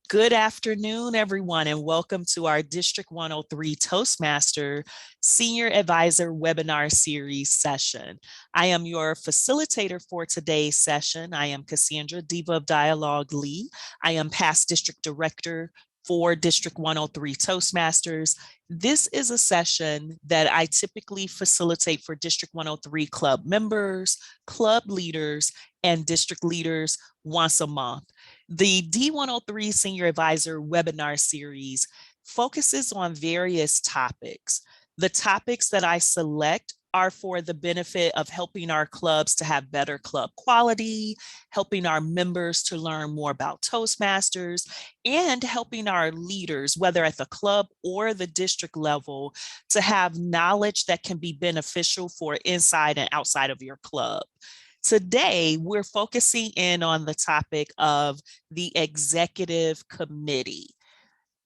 Good afternoon, everyone, and welcome to our District 103 Toastmaster Senior Advisor Webinar Series session. I am your facilitator for today's session. I am Cassandra, Diva of Dialogue Lee. I am past District Director for District 103 Toastmasters. This is a session that I typically facilitate for District 103 club members, club leaders, and district leaders once a month. The D103 Senior Advisor Webinar Series focuses on various topics. The topics that I select are for the benefit of helping our clubs to have better club quality, helping our members to learn more about Toastmasters, and helping our leaders, whether at the club or the district level, to have knowledge that can be beneficial for inside and outside of your club. Today, we're focusing in on the topic of the executive committee.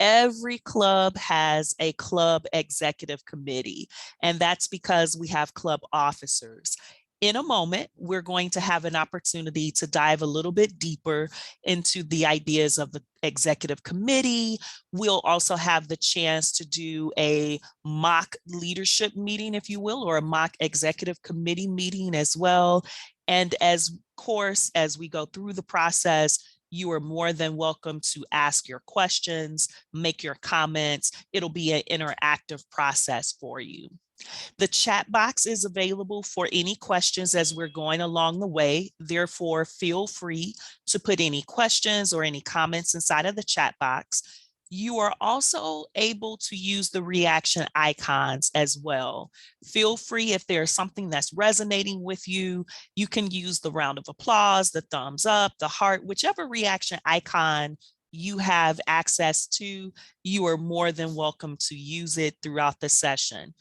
Every club has a club executive committee, and that's because we have club officers. In a moment, we're going to have an opportunity to dive a little bit deeper into the ideas of the executive committee. We'll also have the chance to do a mock leadership meeting, if you will, or a mock executive committee meeting as well. And as we go through the process, you are more than welcome to ask your questions, make your comments. It'll be an interactive process for you. The chat box is available for any questions as we're going along the way. Therefore, feel free to put any questions or any comments inside of the chat box. You are also able to use the reaction icons as well. Feel free, if there's something that's resonating with you, you can use the round of applause, the thumbs up, the heart, whichever reaction icon you have access to, you are more than welcome to use it throughout the session.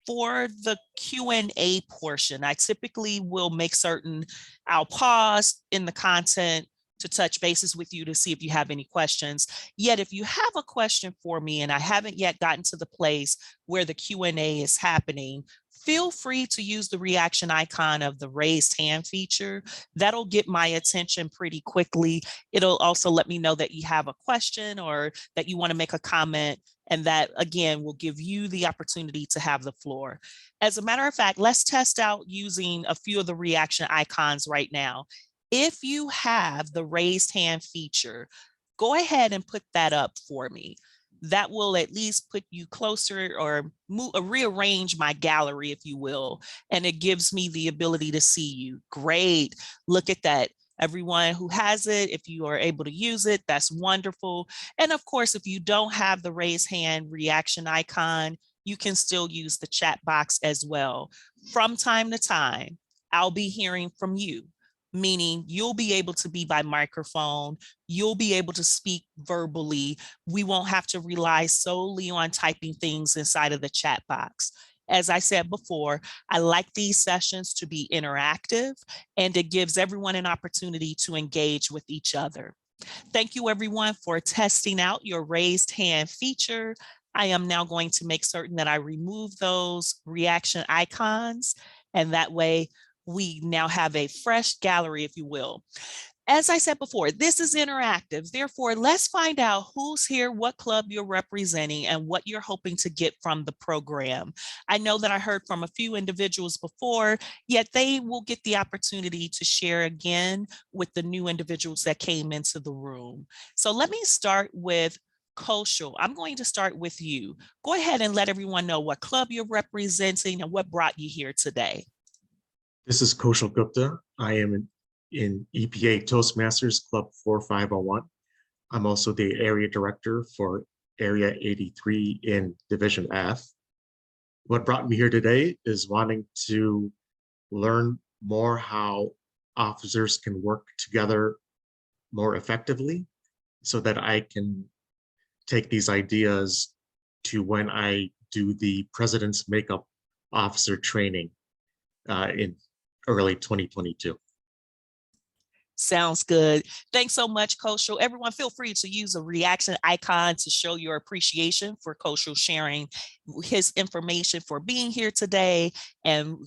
For the Q&A portion, I typically will make certain I'll pause in the content to touch bases with you to see if you have any questions. Yet if you have a question for me and I haven't yet gotten to the place where the Q&A is happening, feel free to use the reaction icon of the raised hand feature. That'll get my attention pretty quickly. It'll also let me know that you have a question or that you want to make a comment, and that, again, will give you the opportunity to have the floor. As a matter of fact, let's test out using a few of the reaction icons right now. If you have the raised hand feature, go ahead and put that up for me. That will at least put you closer or rearrange my gallery, if you will, and it gives me the ability to see you. Great. Look at that. Everyone who has it, if you are able to use it, that's wonderful. And of course, if you don't have the raised hand reaction icon, you can still use the chat box as well. From time to time, I'll be hearing from you, meaning you'll be able to be by microphone, you'll be able to speak verbally. We won't have to rely solely on typing things inside of the chat box. As I said before, I like these sessions to be interactive, and it gives everyone an opportunity to engage with each other. Thank you, everyone, for testing out your raised hand feature. I am now going to make certain that I remove those reaction icons, and that way we now have a fresh gallery, if you will. As I said before, this is interactive. Therefore, let's find out who's here, what club you're representing, and what you're hoping to get from the program. I know that I heard from a few individuals before, yet they will get the opportunity to share again with the new individuals that came into the room. So let me start with Kosher. I'm going to start with you. Go ahead and let everyone know what club you're representing and what brought you here today. This is Kosher Gupta. I am in EPA Toastmasters Club 4501. I'm also the area director for Area 83 in Division F. What brought me here today is wanting to learn more how officers can work together more effectively so that I can take these ideas to when I do the President's Makeup Officer training in early 2022. Sounds good. Thanks so much, Kosher. Everyone, feel free to use a reaction icon to show your appreciation for Kosher sharing his information for being here today and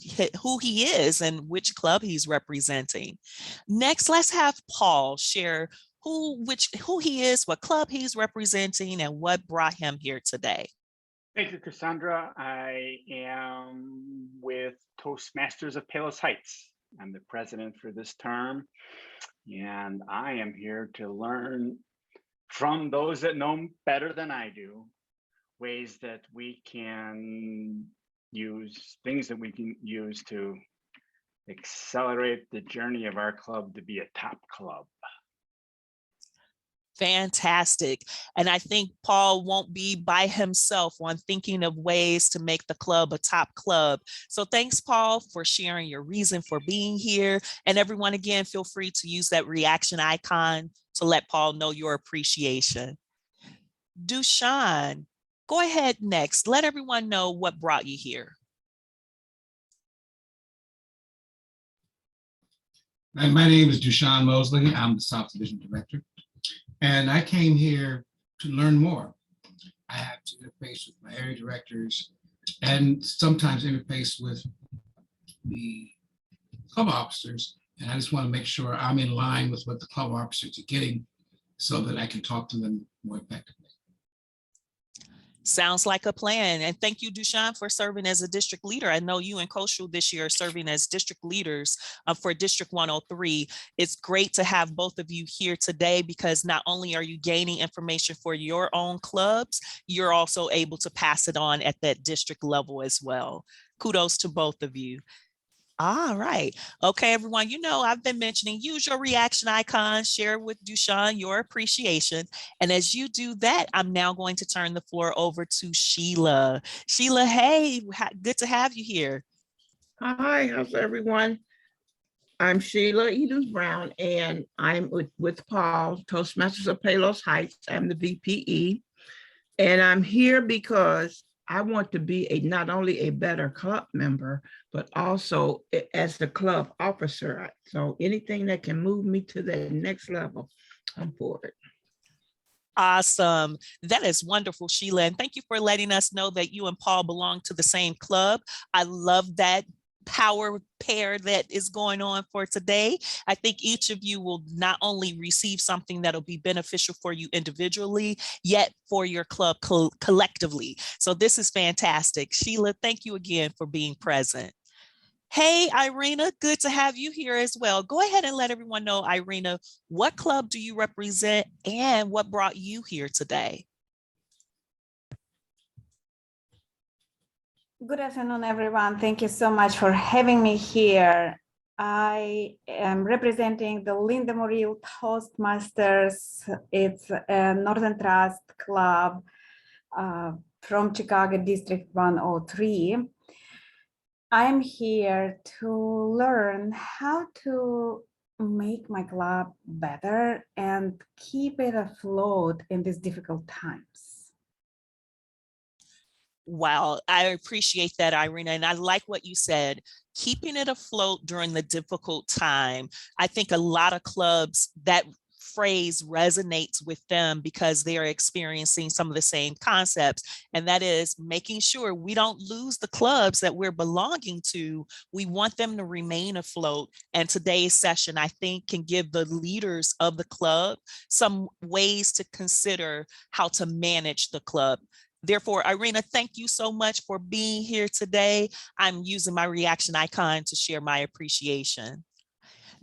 who he is and which club he's representing. Next, let's have Paul share who he is, what club he's representing, and what brought him here today. Thank you, Cassandra. I am with Toastmasters of Palos Heights. I'm the president for this term, and I am here to learn from those that know better than I do, ways that we can use, things that we can use to accelerate the journey of our club to be a top club. Fantastic. And I think Paul won't be by himself on thinking of ways to make the club a top club. So thanks, Paul, for sharing your reason for being here. And everyone, again, feel free to use that reaction icon to let Paul know your appreciation. Dushan, go ahead next. Let everyone know what brought you here. My name is Dushan Mosley. I'm the South Division Director. And I came here to learn more. I have to interface with my area directors and sometimes interface with the club officers. And I just want to make sure I'm in line with what the club officers are getting so that I can talk to them more effectively. Sounds like a plan. And thank you, Dushan, for serving as a district leader. I know you and Kosher this year are serving as district leaders for District 103. It's great to have both of you here today because not only are you gaining information for your own clubs, you're also able to pass it on at that district level as well. Kudos to both of you. All right. Okay, everyone, you know, I've been mentioning, use your reaction icon, share with Dushan your appreciation. And as you do that, I'm now going to turn the floor over to Sheila. Sheila, hey, good to have you here. Hi, how's everyone? I'm Sheila Edens Brown, and I'm with Paul, Toastmasters of Palos Heights. I'm the VPE, and I'm here because I want to be not only a better club member, but also as the club officer. So anything that can move me to the next level, I'm for it. Awesome. That is wonderful, Sheila. And thank you for letting us know that you and Paul belong to the same club. I love that power pair that is going on for today. I think each of you will not only receive something that'll be beneficial for you individually, yet for your club collectively. So this is fantastic. Sheila, thank you again for being present. Hey, Irina, good to have you here as well. Go ahead and let everyone know, Irina, what club do you represent and what brought you here today? Good afternoon, everyone. Thank you so much for having me here. I am representing the Linda Morrill Toastmasters. It's a Northern Trust Club from Chicago District 103. I'm here to learn how to make my club better and keep it afloat in these difficult times. Wow, I appreciate that, Irina. And I like what you said, keeping it afloat during the difficult time. I think a lot of clubs, that phrase resonates with them because they are experiencing some of the same concepts. And that is making sure we don't lose the clubs that we're belonging to. We want them to remain afloat. And today's session, I think, can give the leaders of the club some ways to consider how to manage the club. Therefore, Irina, thank you so much for being here today. I'm using my reaction icon to share my appreciation.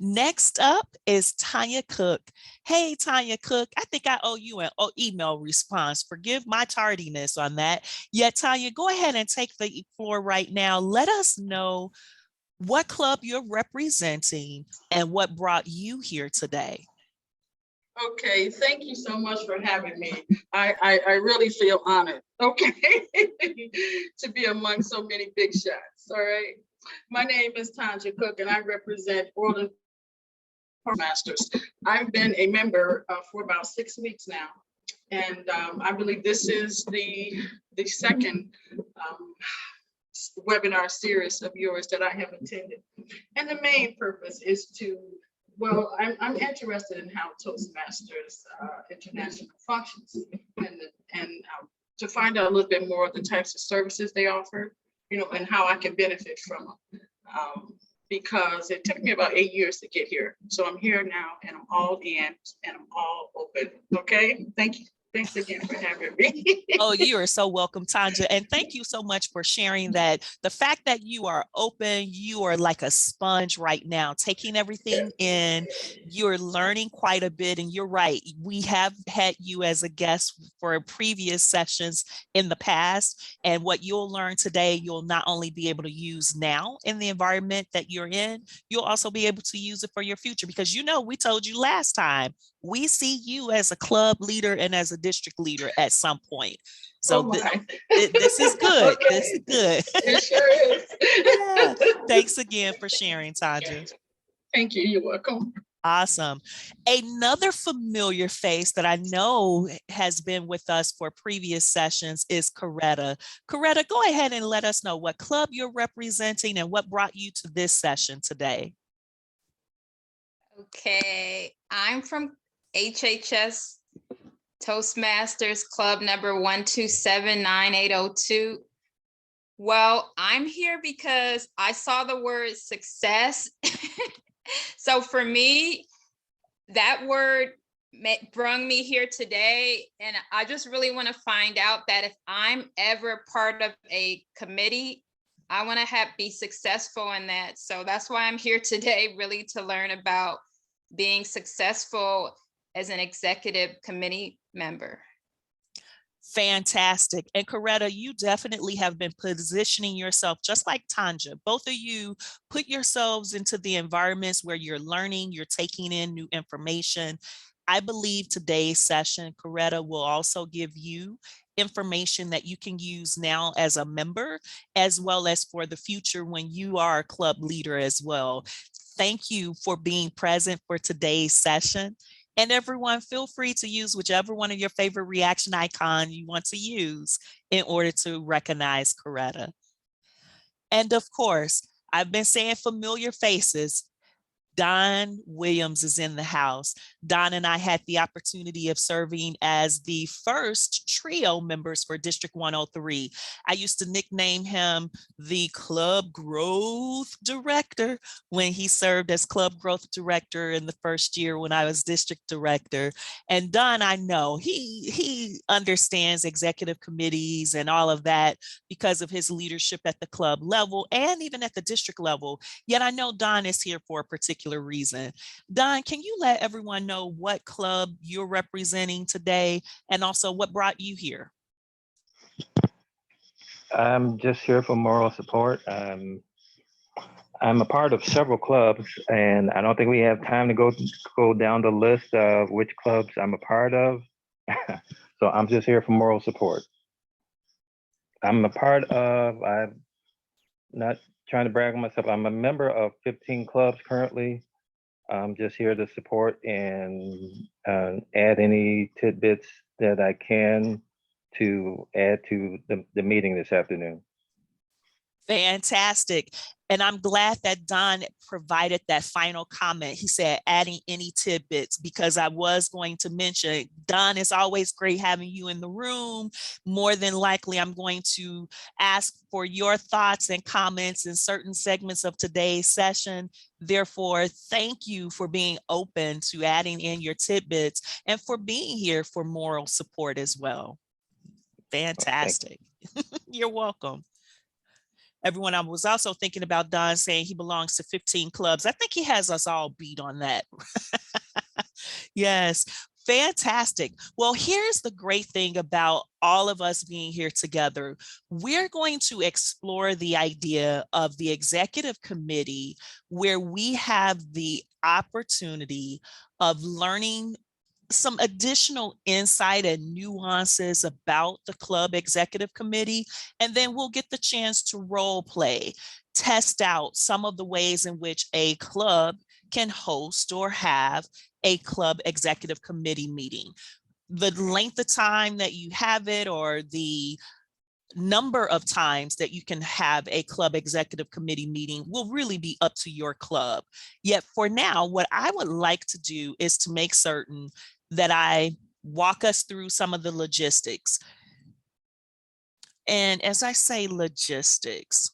Next up is Tanya Cook. Hey, Tanya Cook, I think I owe you an email response. Forgive my tardiness on that. Yet, Tanya, go ahead and take the floor right now. Let us know what club you're representing and what brought you here today. Okay, thank you so much for having me. I really feel honored, okay, to be among so many big shots, all right? My name is Tanya Cook, and I represent Orland Masters. I've been a member for about 6 weeks now, and I believe this is the second webinar series of yours that I have attended. And the main purpose is to, well, I'm interested in how Toastmasters International functions and to find out a little bit more of the types of services they offer, you know, and how I can benefit from them. because it took me about 8 years to get here. So I'm here now and I'm all in and I'm all open. Okay, thank you. Thanks again for having me. Oh, you are so welcome, Tanya. And thank you so much for sharing that. The fact that you are open, you are like a sponge right now, taking everything in. You're learning quite a bit. And you're right. We have had you as a guest for previous sessions in the past. And what you'll learn today, you'll not only be able to use now in the environment that you're in, you'll also be able to use it for your future. Because you know, we told you last time, we see you as a club leader and as a district leader at some point. So this is good. Okay. This is good. It sure is. Yeah. Thanks again for sharing, Tanya. Thank you. You're welcome. Awesome. Another familiar face that I know has been with us for previous sessions is Coretta. Coretta, go ahead and let us know what club you're representing and what brought you to this session today. Okay, I'm from HHS Toastmasters Club number 1279802. Well, I'm here because I saw the word success. So for me, that word brought me here today. And I just really want to find out that if I'm ever part of a committee, I want to be successful in that. So that's why I'm here today, really to learn about being successful as an executive committee member. Fantastic. And Coretta, you definitely have been positioning yourself just like Tanya. Both of you put yourselves into the environments where you're learning, you're taking in new information. I believe today's session, Coretta, will also give you information that you can use now as a member, as well as for the future when you are a club leader as well. Thank you for being present for today's session. And everyone, feel free to use whichever one of your favorite reaction icon you want to use in order to recognize Coretta. And of course, I've been saying familiar faces. Don Williams is in the house. Don and I had the opportunity of serving as the first trio members for District 103. I used to nickname him the Club Growth Director when he served as Club Growth Director in the first year when I was District Director. And Don, I know he understands executive committees and all of that because of his leadership at the club level and even at the district level. Yet I know Don is here for a particular reason. Don, can you let everyone know what club you're representing today and also what brought you here? I'm just here for moral support. I'm a part of several clubs, and I don't think we have time to go down the list of which clubs I'm a part of. So I'm just here for moral support. I'm not trying to brag on myself. I'm a member of 15 clubs currently. I'm just here to support and add any tidbits that I can to add to the meeting this afternoon. Fantastic. And I'm glad that Don provided that final comment. He said, adding any tidbits, because I was going to mention, Don, it's always great having you in the room. More than likely, I'm going to ask for your thoughts and comments in certain segments of today's session. Therefore, thank you for being open to adding in your tidbits and for being here for moral support as well. Fantastic. You're welcome. Everyone, I was also thinking about Don saying he belongs to 15 clubs. I think he has us all beat on that. Yes, fantastic. Well, here's the great thing about all of us being here together. We're going to explore the idea of the executive committee, where we have the opportunity of learning some additional insight and nuances about the club executive committee, and then we'll get the chance to role play, test out some of the ways in which a club can host or have a club executive committee meeting. The length of time that you have it, or the number of times that you can have a club executive committee meeting, will really be up to your club. Yet for now, what I would like to do is to make certain that I walk us through some of the logistics. And as I say logistics,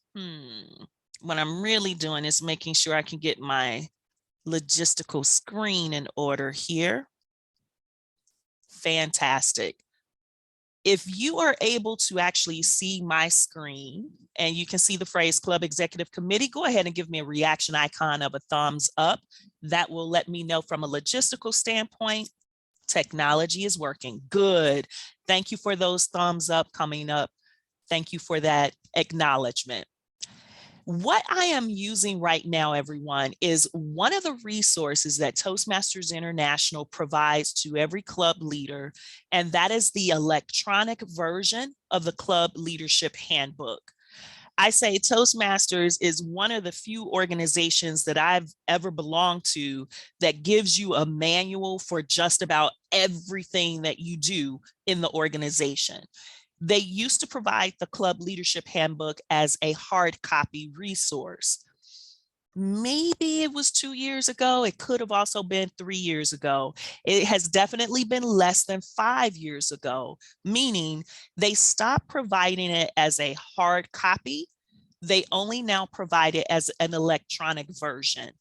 what I'm really doing is making sure I can get my logistical screen in order here. Fantastic. If you are able to actually see my screen and you can see the phrase Club Executive Committee, go ahead and give me a reaction icon of a thumbs up. That will let me know from a logistical standpoint, technology is working. Good. Thank you for those thumbs up coming up. Thank you for that acknowledgement. What I am using right now, everyone, is one of the resources that Toastmasters International provides to every club leader, and that is the electronic version of the Club Leadership Handbook. I say Toastmasters is one of the few organizations that I've ever belonged to that gives you a manual for just about everything that you do in the organization. They used to provide the Club Leadership Handbook as a hard copy resource. Maybe it was 2 years ago. It could have also been 3 years ago. It has definitely been less than 5 years ago, meaning they stopped providing it as a hard copy. They only now provide it as an electronic version.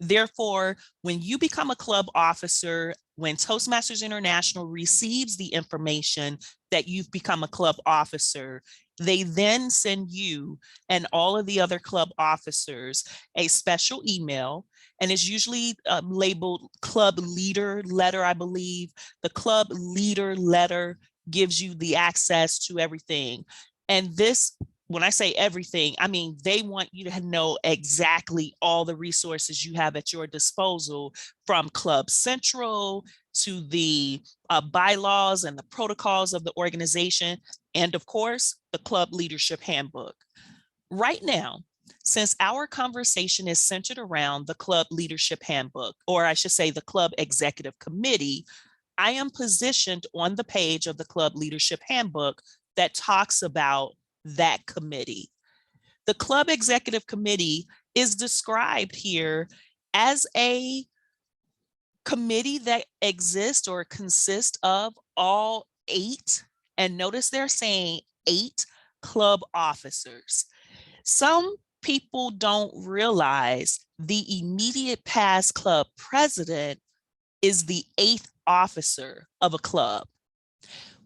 Therefore, when you become a club officer, when Toastmasters International receives the information that you've become a club officer, they then send you and all of the other club officers a special email, and it's usually labeled Club Leader Letter, I believe. The Club Leader Letter gives you the access to everything. And this, when I say everything, I mean, they want you to know exactly all the resources you have at your disposal, from Club Central to the bylaws and the protocols of the organization, and of course, the Club Leadership Handbook. Right now, since our conversation is centered around the Club Leadership Handbook, or I should say the Club Executive Committee, I am positioned on the page of the Club Leadership Handbook that talks about that committee. The Club Executive Committee is described here as a committee that exists or consists of all 8, and notice they're saying 8 club officers. Some people don't realize the immediate past club president is the 8th officer of a club.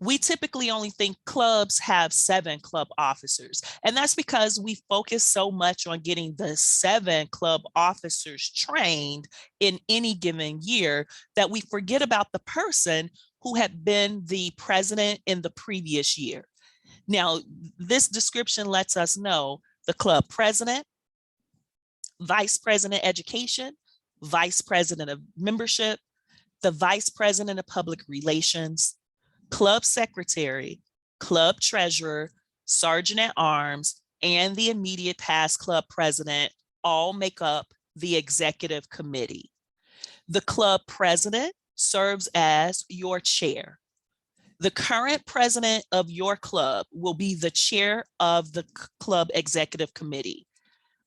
We typically only think clubs have 7 club officers, and that's because we focus so much on getting the 7 club officers trained in any given year that we forget about the person who had been the president in the previous year. Now, this description lets us know the club president, vice president education, vice president of membership, the vice president of public relations, club secretary, club treasurer, sergeant at arms, and the immediate past club president all make up the executive committee. The club president serves as your chair. The current president of your club will be the chair of the club executive committee.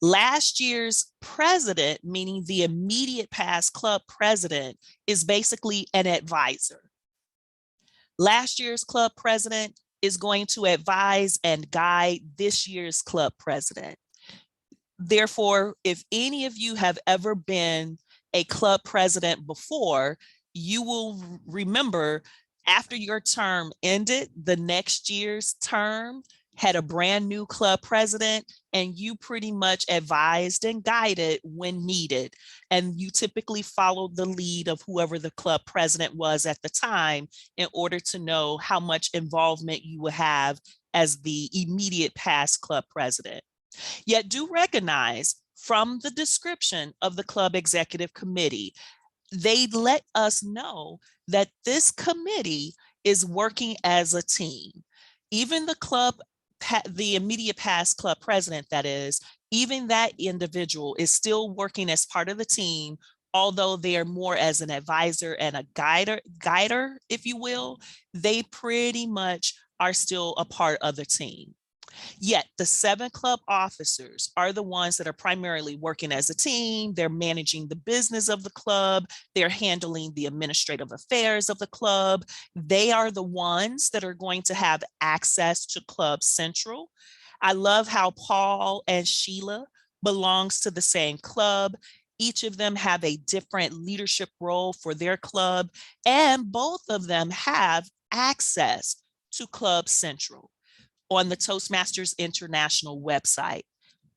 Last year's president, meaning the immediate past club president, is basically an advisor. Last year's club president is going to advise and guide this year's club president. Therefore, if any of you have ever been a club president before, you will remember after your term ended, the next year's term had a brand new club president, and you pretty much advised and guided when needed. And you typically followed the lead of whoever the club president was at the time in order to know how much involvement you would have as the immediate past club president. Yet do recognize from the description of the club executive committee, they let us know that this committee is working as a team. Even the immediate past club president, that is, even that individual is still working as part of the team, although they are more as an advisor and a guider, if you will. They pretty much are still a part of the team. Yet the 7 club officers are the ones that are primarily working as a team. They're managing the business of the club. They're handling the administrative affairs of the club. They are the ones that are going to have access to Club Central. I love how Paul and Sheila belongs to the same club. Each of them have a different leadership role for their club, and both of them have access to Club Central on the Toastmasters International website.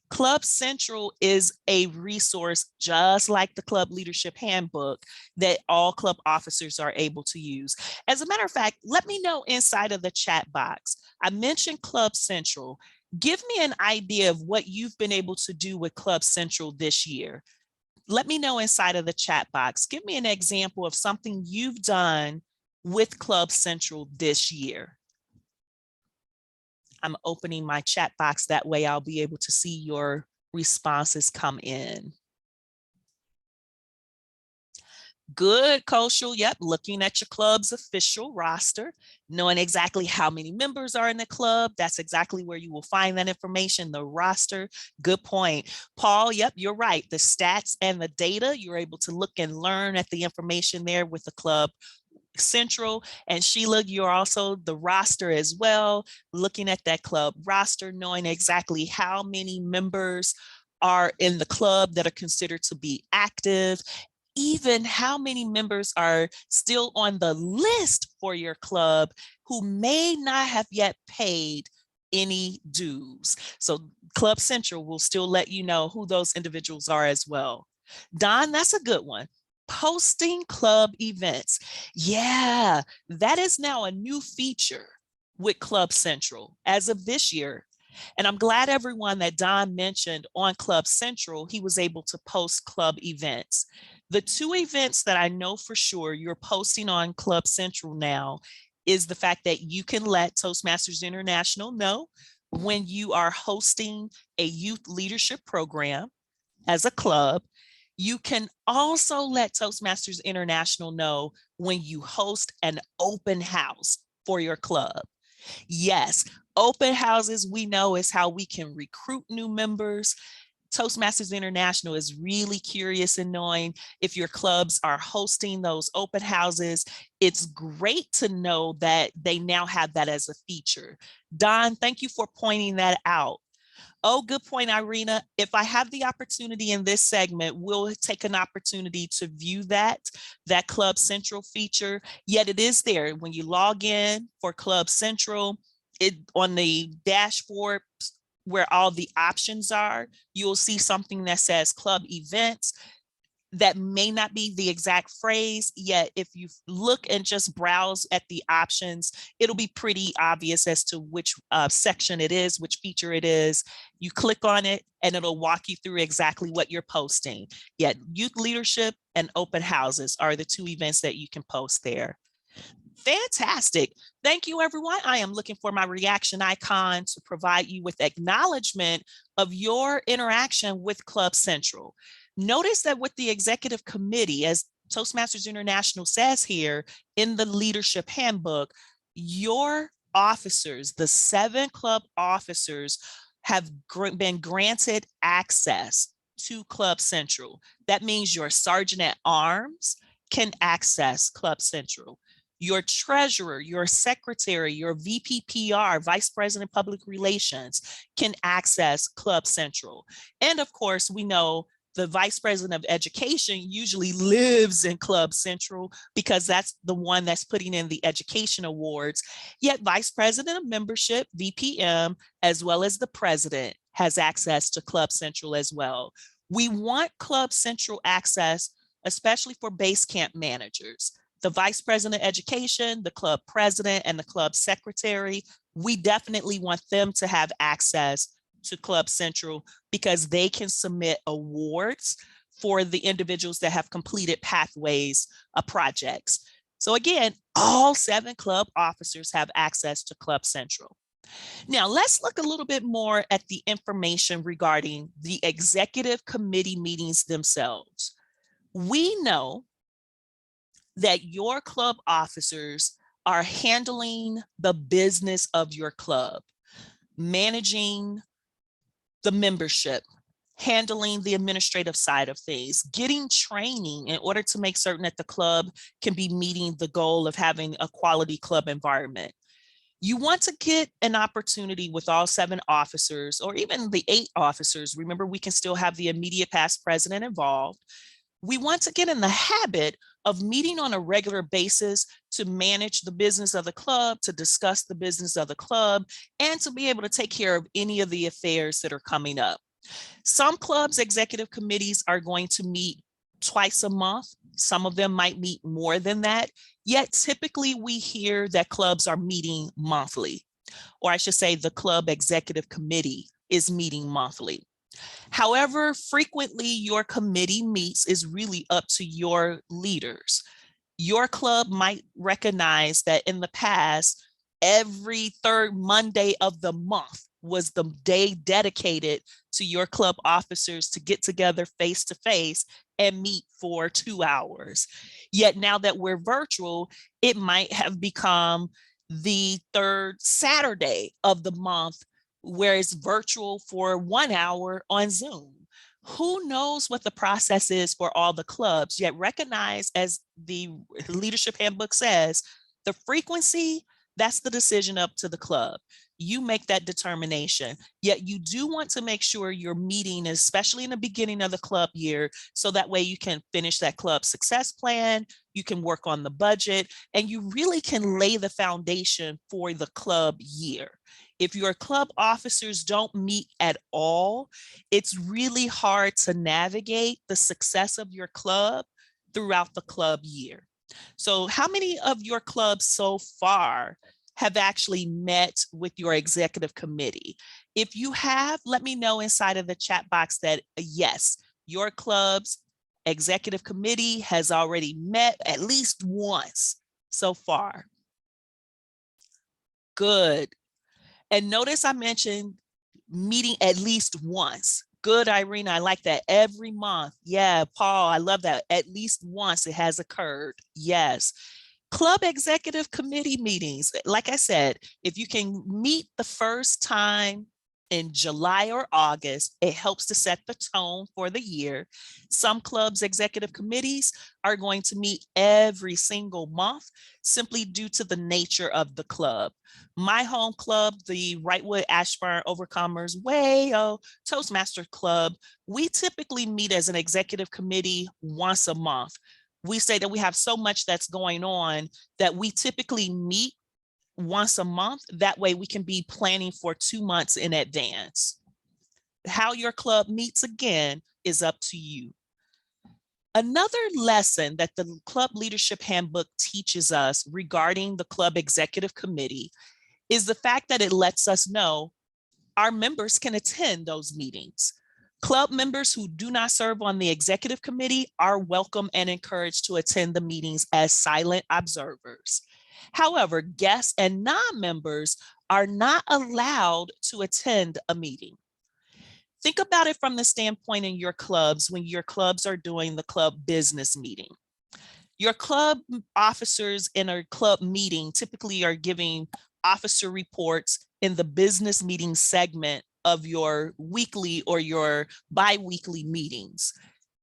Club Central is a resource just like the Club Leadership Handbook that all club officers are able to use. As a matter of fact, let me know inside of the chat box. I mentioned Club Central. Give me an idea of what you've been able to do with Club Central this year. Let me know inside of the chat box. Give me an example of something you've done with Club Central this year. I'm opening my chat box. That way I'll be able to see your responses come in. Good, Kosher. Yep, looking at your club's official roster, knowing exactly how many members are in the club. That's exactly where you will find that information, the roster. Good point. Paul, yep, you're right. The stats and the data, you're able to look and learn at the information there with the Club Central. And Sheila, you're also the roster as well, looking at that club roster, knowing exactly how many members are in the club that are considered to be active, even how many members are still on the list for your club who may not have yet paid any dues. So Club Central will still let you know who those individuals are as well. Don, that's a good one. Posting club events. Yeah, that is now a new feature with Club Central as of this year. And I'm glad everyone that Don mentioned on Club Central, he was able to post club events. The two events that I know for sure you're posting on Club Central now is the fact that you can let Toastmasters International know when you are hosting a youth leadership program as a club. You can also let Toastmasters International know when you host an open house for your club. Yes, open houses we know is how we can recruit new members. Toastmasters International is really curious in knowing if your clubs are hosting those open houses. It's great to know that they now have that as a feature. Don, thank you for pointing that out. Oh, good point, Irina. If I have the opportunity in this segment, we'll take an opportunity to view that Club Central feature. Yet it is there. When you log in for Club Central, on the dashboard where all the options are, you'll see something that says club events. That may not be the exact phrase, yet if you look and just browse at the options, it'll be pretty obvious as to which section it is, which feature it is. You click on it and it'll walk you through exactly what you're posting. Yet youth leadership and open houses are the two events that you can post there. Fantastic. Thank you, everyone. I am looking for my reaction icon to provide you with acknowledgement of your interaction with Club Central. Notice that with the executive committee, as Toastmasters International says here in the leadership handbook, your officers, the 7 club officers, have been granted access to Club Central. That means your sergeant at arms can access Club Central. Your treasurer, your secretary, your VPPR, Vice President Public Relations, can access Club Central. And of course, we know the Vice President of Education usually lives in Club Central because that's the one that's putting in the education awards. Yet Vice President of Membership, VPM, as well as the President has access to Club Central as well. We want Club Central access, especially for base camp managers. The Vice President of Education, the club president, and the club secretary, we definitely want them to have access to Club Central because they can submit awards for the individuals that have completed pathways projects. So again, all 7 club officers have access to Club Central. Now let's look a little bit more at the information regarding the executive committee meetings themselves. We know that your club officers are handling the business of your club, managing the membership, handling the administrative side of things, getting training in order to make certain that the club can be meeting the goal of having a quality club environment. You want to get an opportunity with all 7 officers or even the 8 officers. Remember, we can still have the immediate past president involved. We want to get in the habit of meeting on a regular basis to manage the business of the club, to discuss the business of the club, and to be able to take care of any of the affairs that are coming up. Some clubs' executive committees are going to meet twice a month. Some of them might meet more than that. Yet typically we hear that clubs are meeting monthly, or I should say the club executive committee is meeting monthly. However frequently your committee meets is really up to your leaders. Your club might recognize that in the past, every 3rd Monday of the month was the day dedicated to your club officers to get together face to face and meet for 2 hours. Yet now that we're virtual, it might have become the 3rd Saturday of the month, where it's virtual for 1 hour on Zoom. Who knows what the process is for all the clubs, yet recognize, as the leadership handbook says, the frequency, that's the decision up to the club. You make that determination, yet you do want to make sure you're meeting, especially in the beginning of the club year, so that way you can finish that club success plan, you can work on the budget, and you really can lay the foundation for the club year. If your club officers don't meet at all, it's really hard to navigate the success of your club throughout the club year. So how many of your clubs so far have actually met with your executive committee? If you have, let me know inside of the chat box that yes, your club's executive committee has already met at least once so far. Good. And notice I mentioned meeting at least once. Good, Irene, I like that. Every month. Yeah, Paul, I love that. At least once it has occurred. Yes. Club executive committee meetings. Like I said, if you can meet the first time in July or August, it helps to set the tone for the year. Some clubs executive committees are going to meet every single month simply due to the nature of the club. My home club, the Wrightwood Ashburn Overcomers Way Toastmaster Club, we typically meet as an executive committee once a month. We say that we have so much that's going on that we typically meet once a month. That way we can be planning for 2 months in advance. How your club meets again is up to you. Another lesson that the Club Leadership Handbook teaches us regarding the club executive committee is the fact that it lets us know our members can attend those meetings. Club members who do not serve on the executive committee are welcome and encouraged to attend the meetings as silent observers. However, guests and non-members are not allowed to attend a meeting. Think about it from the standpoint in your clubs when your clubs are doing the club business meeting. Your club officers in a club meeting typically are giving officer reports in the business meeting segment of your weekly or your bi-weekly meetings.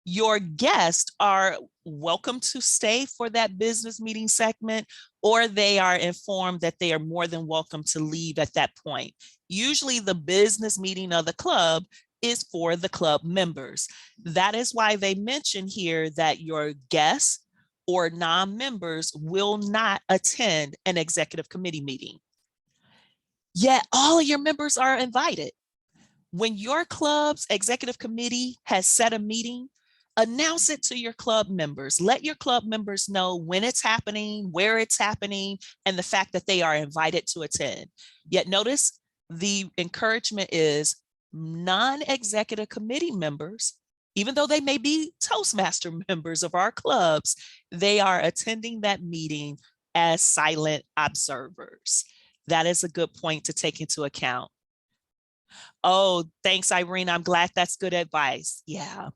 Your guests are welcome to stay for that business meeting segment, or they are informed that they are more than welcome to leave at that point. Usually the business meeting of the club is for the club members. That is why they mention here that your guests or non-members will not attend an executive committee meeting. Yet all of your members are invited. When your club's executive committee has set a meeting, announce it to your club members. Let your club members know when it's happening, where it's happening, and the fact that they are invited to attend. Yet notice the encouragement is non-executive committee members, even though they may be Toastmaster members of our clubs, they are attending that meeting as silent observers. That is a good point to take into account. Oh, thanks, Irene. I'm glad that's good advice. Yeah.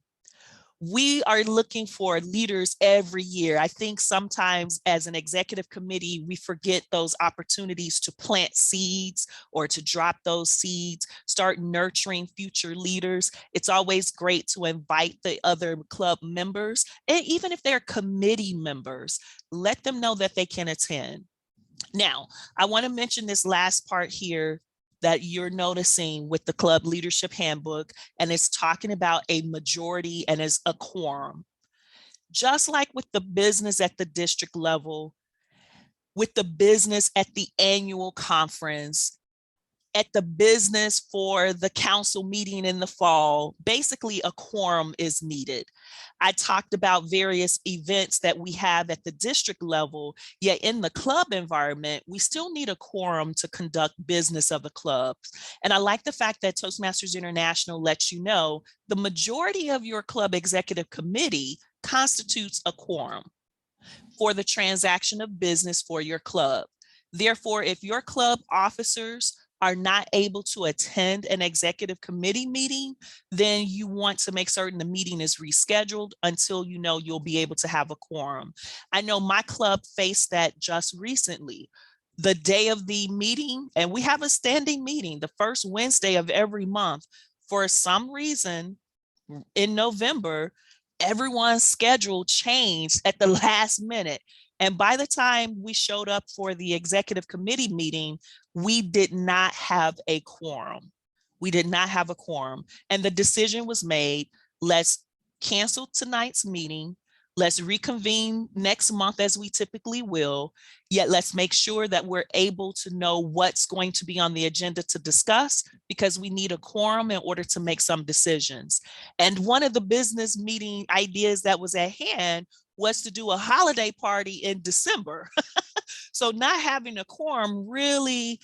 We are looking for leaders every year. I think sometimes as an executive committee, we forget those opportunities to plant seeds or to drop those seeds, start nurturing future leaders. It's always great to invite the other club members, and even if they're committee members, let them know that they can attend. Now, I want to mention this last part here that you're noticing with the club leadership handbook, and it's talking about a majority and as a quorum. Just like with the business at the district level, with the business at the annual conference, at the business for the council meeting in the fall, basically a quorum is needed. I talked about various events that we have at the district level, yet in the club environment, we still need a quorum to conduct business of the clubs. And I like the fact that Toastmasters International lets you know the majority of your club executive committee constitutes a quorum for the transaction of business for your club. Therefore, if your club officers are not able to attend an executive committee meeting, then you want to make certain the meeting is rescheduled until you know you'll be able to have a quorum. I know my club faced that just recently. The day of the meeting, and we have a standing meeting the first Wednesday of every month. For some reason, in November, everyone's schedule changed at the last minute. And by the time we showed up for the executive committee meeting, we did not have a quorum. We did not have a quorum. And the decision was made, let's cancel tonight's meeting. Let's reconvene next month as we typically will, yet let's make sure that we're able to know what's going to be on the agenda to discuss, because we need a quorum in order to make some decisions. And one of the business meeting ideas that was at hand was to do a holiday party in December. So not having a quorum really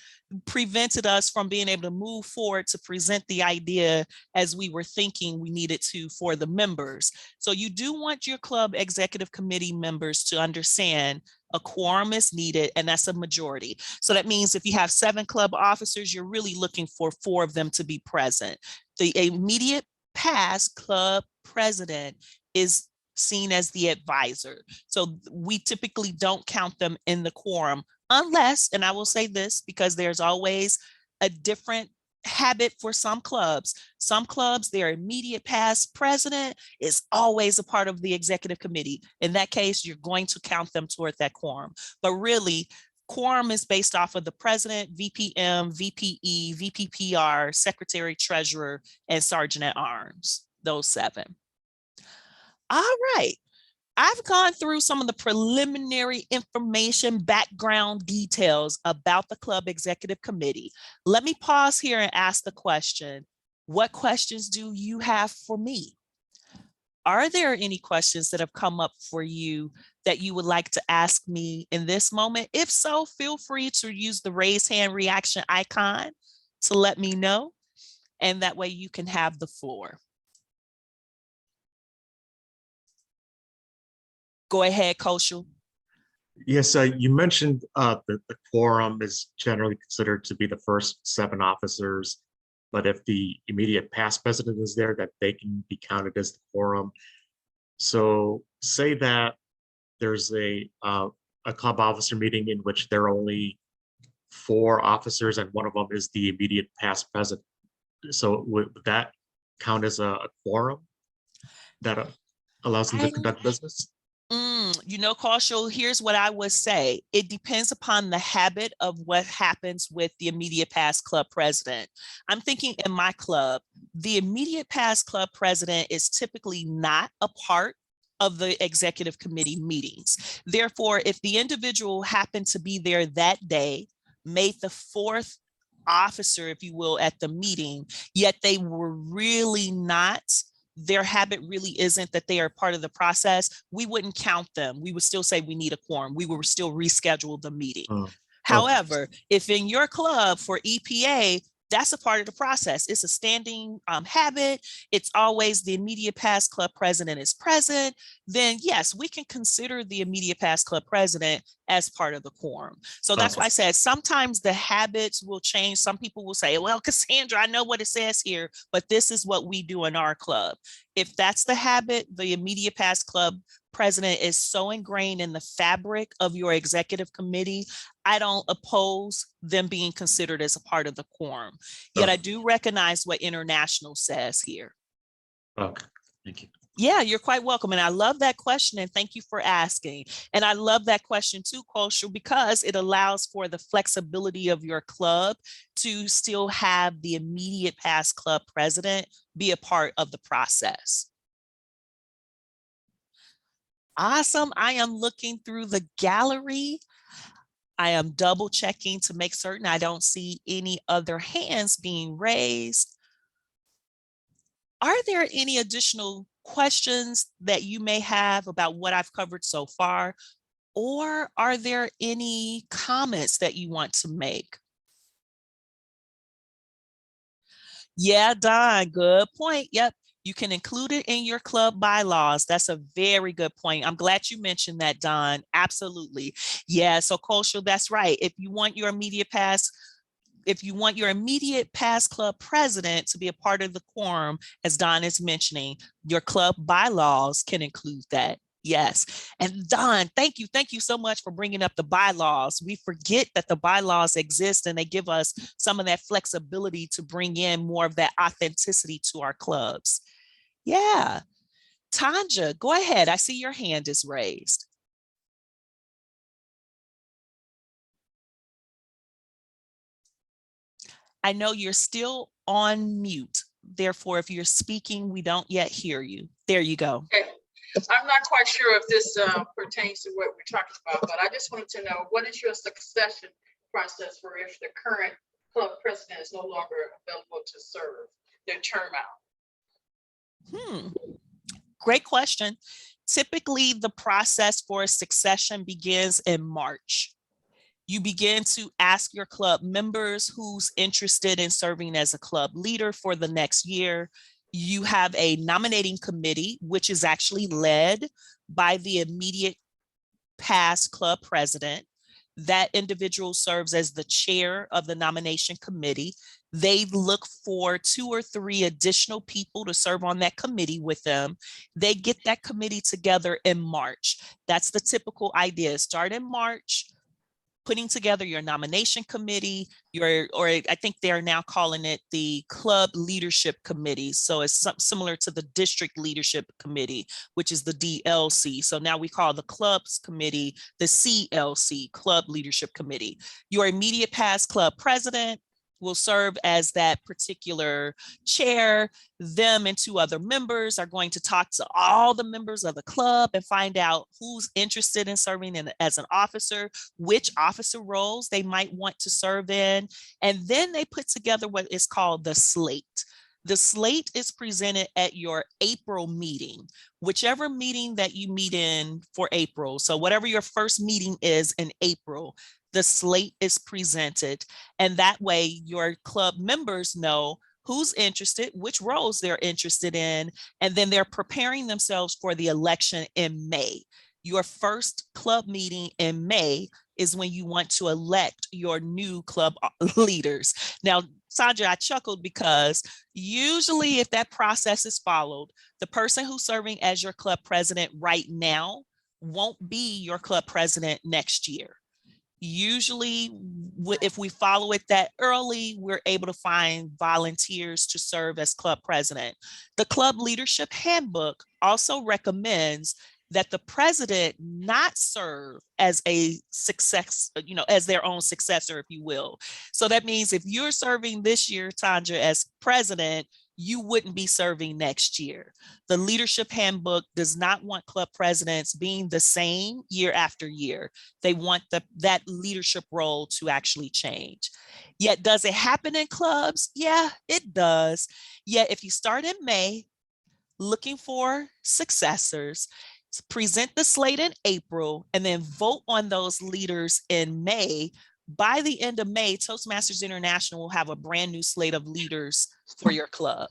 prevented us from being able to move forward to present the idea as we were thinking we needed to for the members. So you do want your club executive committee members to understand a quorum is needed, and that's a majority. So that means if you have 7 club officers, you're really looking for 4 of them to be present. The immediate past club president is seen as the advisor. So we typically don't count them in the quorum unless, and I will say this because there's always a different habit for some clubs. Some clubs, their immediate past president is always a part of the executive committee. In that case, you're going to count them toward that quorum. But really, quorum is based off of the president, VPM, VPE, VPPR, secretary, treasurer, and sergeant at arms, those 7. All right, I've gone through some of the preliminary information, background details about the club executive committee. Let me pause here and ask the question, what questions do you have for me? Are there any questions that have come up for you that you would like to ask me in this moment? If so, feel free to use the raise hand reaction icon to let me know, and that way you can have the floor. Go ahead, Kosher. Yes, you mentioned the quorum is generally considered to be the first 7 officers, but if the immediate past president is there, that they can be counted as the quorum. So say that there's a club officer meeting in which there are only 4 officers and one of them is the immediate past president. So would that count as a quorum that allows them to conduct business? You know, Kosher, here's what I would say. It depends upon the habit of what happens with the immediate past club president. I'm thinking in my club, the immediate past club president is typically not a part of the executive committee meetings. Therefore, if the individual happened to be there that day, made the 4th officer, if you will, at the meeting, yet they were really not, their habit really isn't that they are part of the process, we wouldn't count them. We would still say we need a quorum. We would still reschedule the meeting. However, if in your club for EPA, that's a part of the process. It's a standing habit. It's always the immediate past club president is present. Then yes, we can consider the immediate past club president as part of the quorum. So that's why I said sometimes the habits will change. Some people will say, well, Cassandra, I know what it says here, but this is what we do in our club. If that's the habit, the immediate past club president is so ingrained in the fabric of your executive committee, I don't oppose them being considered as a part of the quorum. Yet I do recognize what international says here. Okay, thank you. Yeah, you're quite welcome. And I love that question. And thank you for asking. And I love that question too, Kosher, because it allows for the flexibility of your club to still have the immediate past club president be a part of the process. Awesome. I am looking through the gallery. I am double checking to make certain I don't see any other hands being raised. Are there any additional questions that you may have about what I've covered so far? Or are there any comments that you want to make? Yeah, Don, good point. Yep. You can include it in your club bylaws. That's a very good point. I'm glad you mentioned that, Don. Absolutely. Yeah, so Kosher, that's right. If you want your immediate past club president to be a part of the quorum, as Don is mentioning, your club bylaws can include that. Yes. And Don, thank you. Thank you so much for bringing up the bylaws. We forget that the bylaws exist and they give us some of that flexibility to bring in more of that authenticity to our clubs. Yeah. Tanya, go ahead. I see your hand is raised. I know you're still on mute. Therefore, if you're speaking, we don't yet hear you. There you go. Okay. I'm not quite sure if this pertains to what we're talking about, but I just wanted to know, what is your succession process for if the current club president is no longer available to serve their term out? Great question. Typically, the process for succession begins in March. You begin to ask your club members who's interested in serving as a club leader for the next year. You have a nominating committee, which is actually led by the immediate past club president. That individual serves as the chair of the nomination committee. They look for 2 or 3 additional people to serve on that committee with them. They get that committee together in March. That's the typical idea. Start in March, putting together your nomination committee, or I think they're now calling it the club leadership committee. So it's similar to the district leadership committee, which is the DLC. So now we call the clubs committee the CLC, club leadership committee. Your immediate past club president will serve as that particular chair. Them and 2 other members are going to talk to all the members of the club and find out who's interested in serving as an officer, which officer roles they might want to serve in. And then they put together what is called the slate. The slate is presented at your April meeting, whichever meeting that you meet in for April. So whatever your first meeting is in April, the slate is presented. And that way your club members know who's interested, which roles they're interested in, and then they're preparing themselves for the election in May. Your first club meeting in May is when you want to elect your new club leaders. Now, Sandra, I chuckled because usually if that process is followed, the person who's serving as your club president right now won't be your club president next year. Usually, if we follow it that early, we're able to find volunteers to serve as club president. The club leadership handbook also recommends that the president not serve as a success, as their own successor, if you will. So that means if you're serving this year, Tanya, as president, you wouldn't be serving next year. The leadership handbook does not want club presidents being the same year after year. They want that leadership role to actually change. Yet, does it happen in clubs? Yeah, it does. Yet, if you start in May, looking for successors, present the slate in April, and then vote on those leaders in May, by the end of May, Toastmasters International will have a brand new slate of leaders for your club.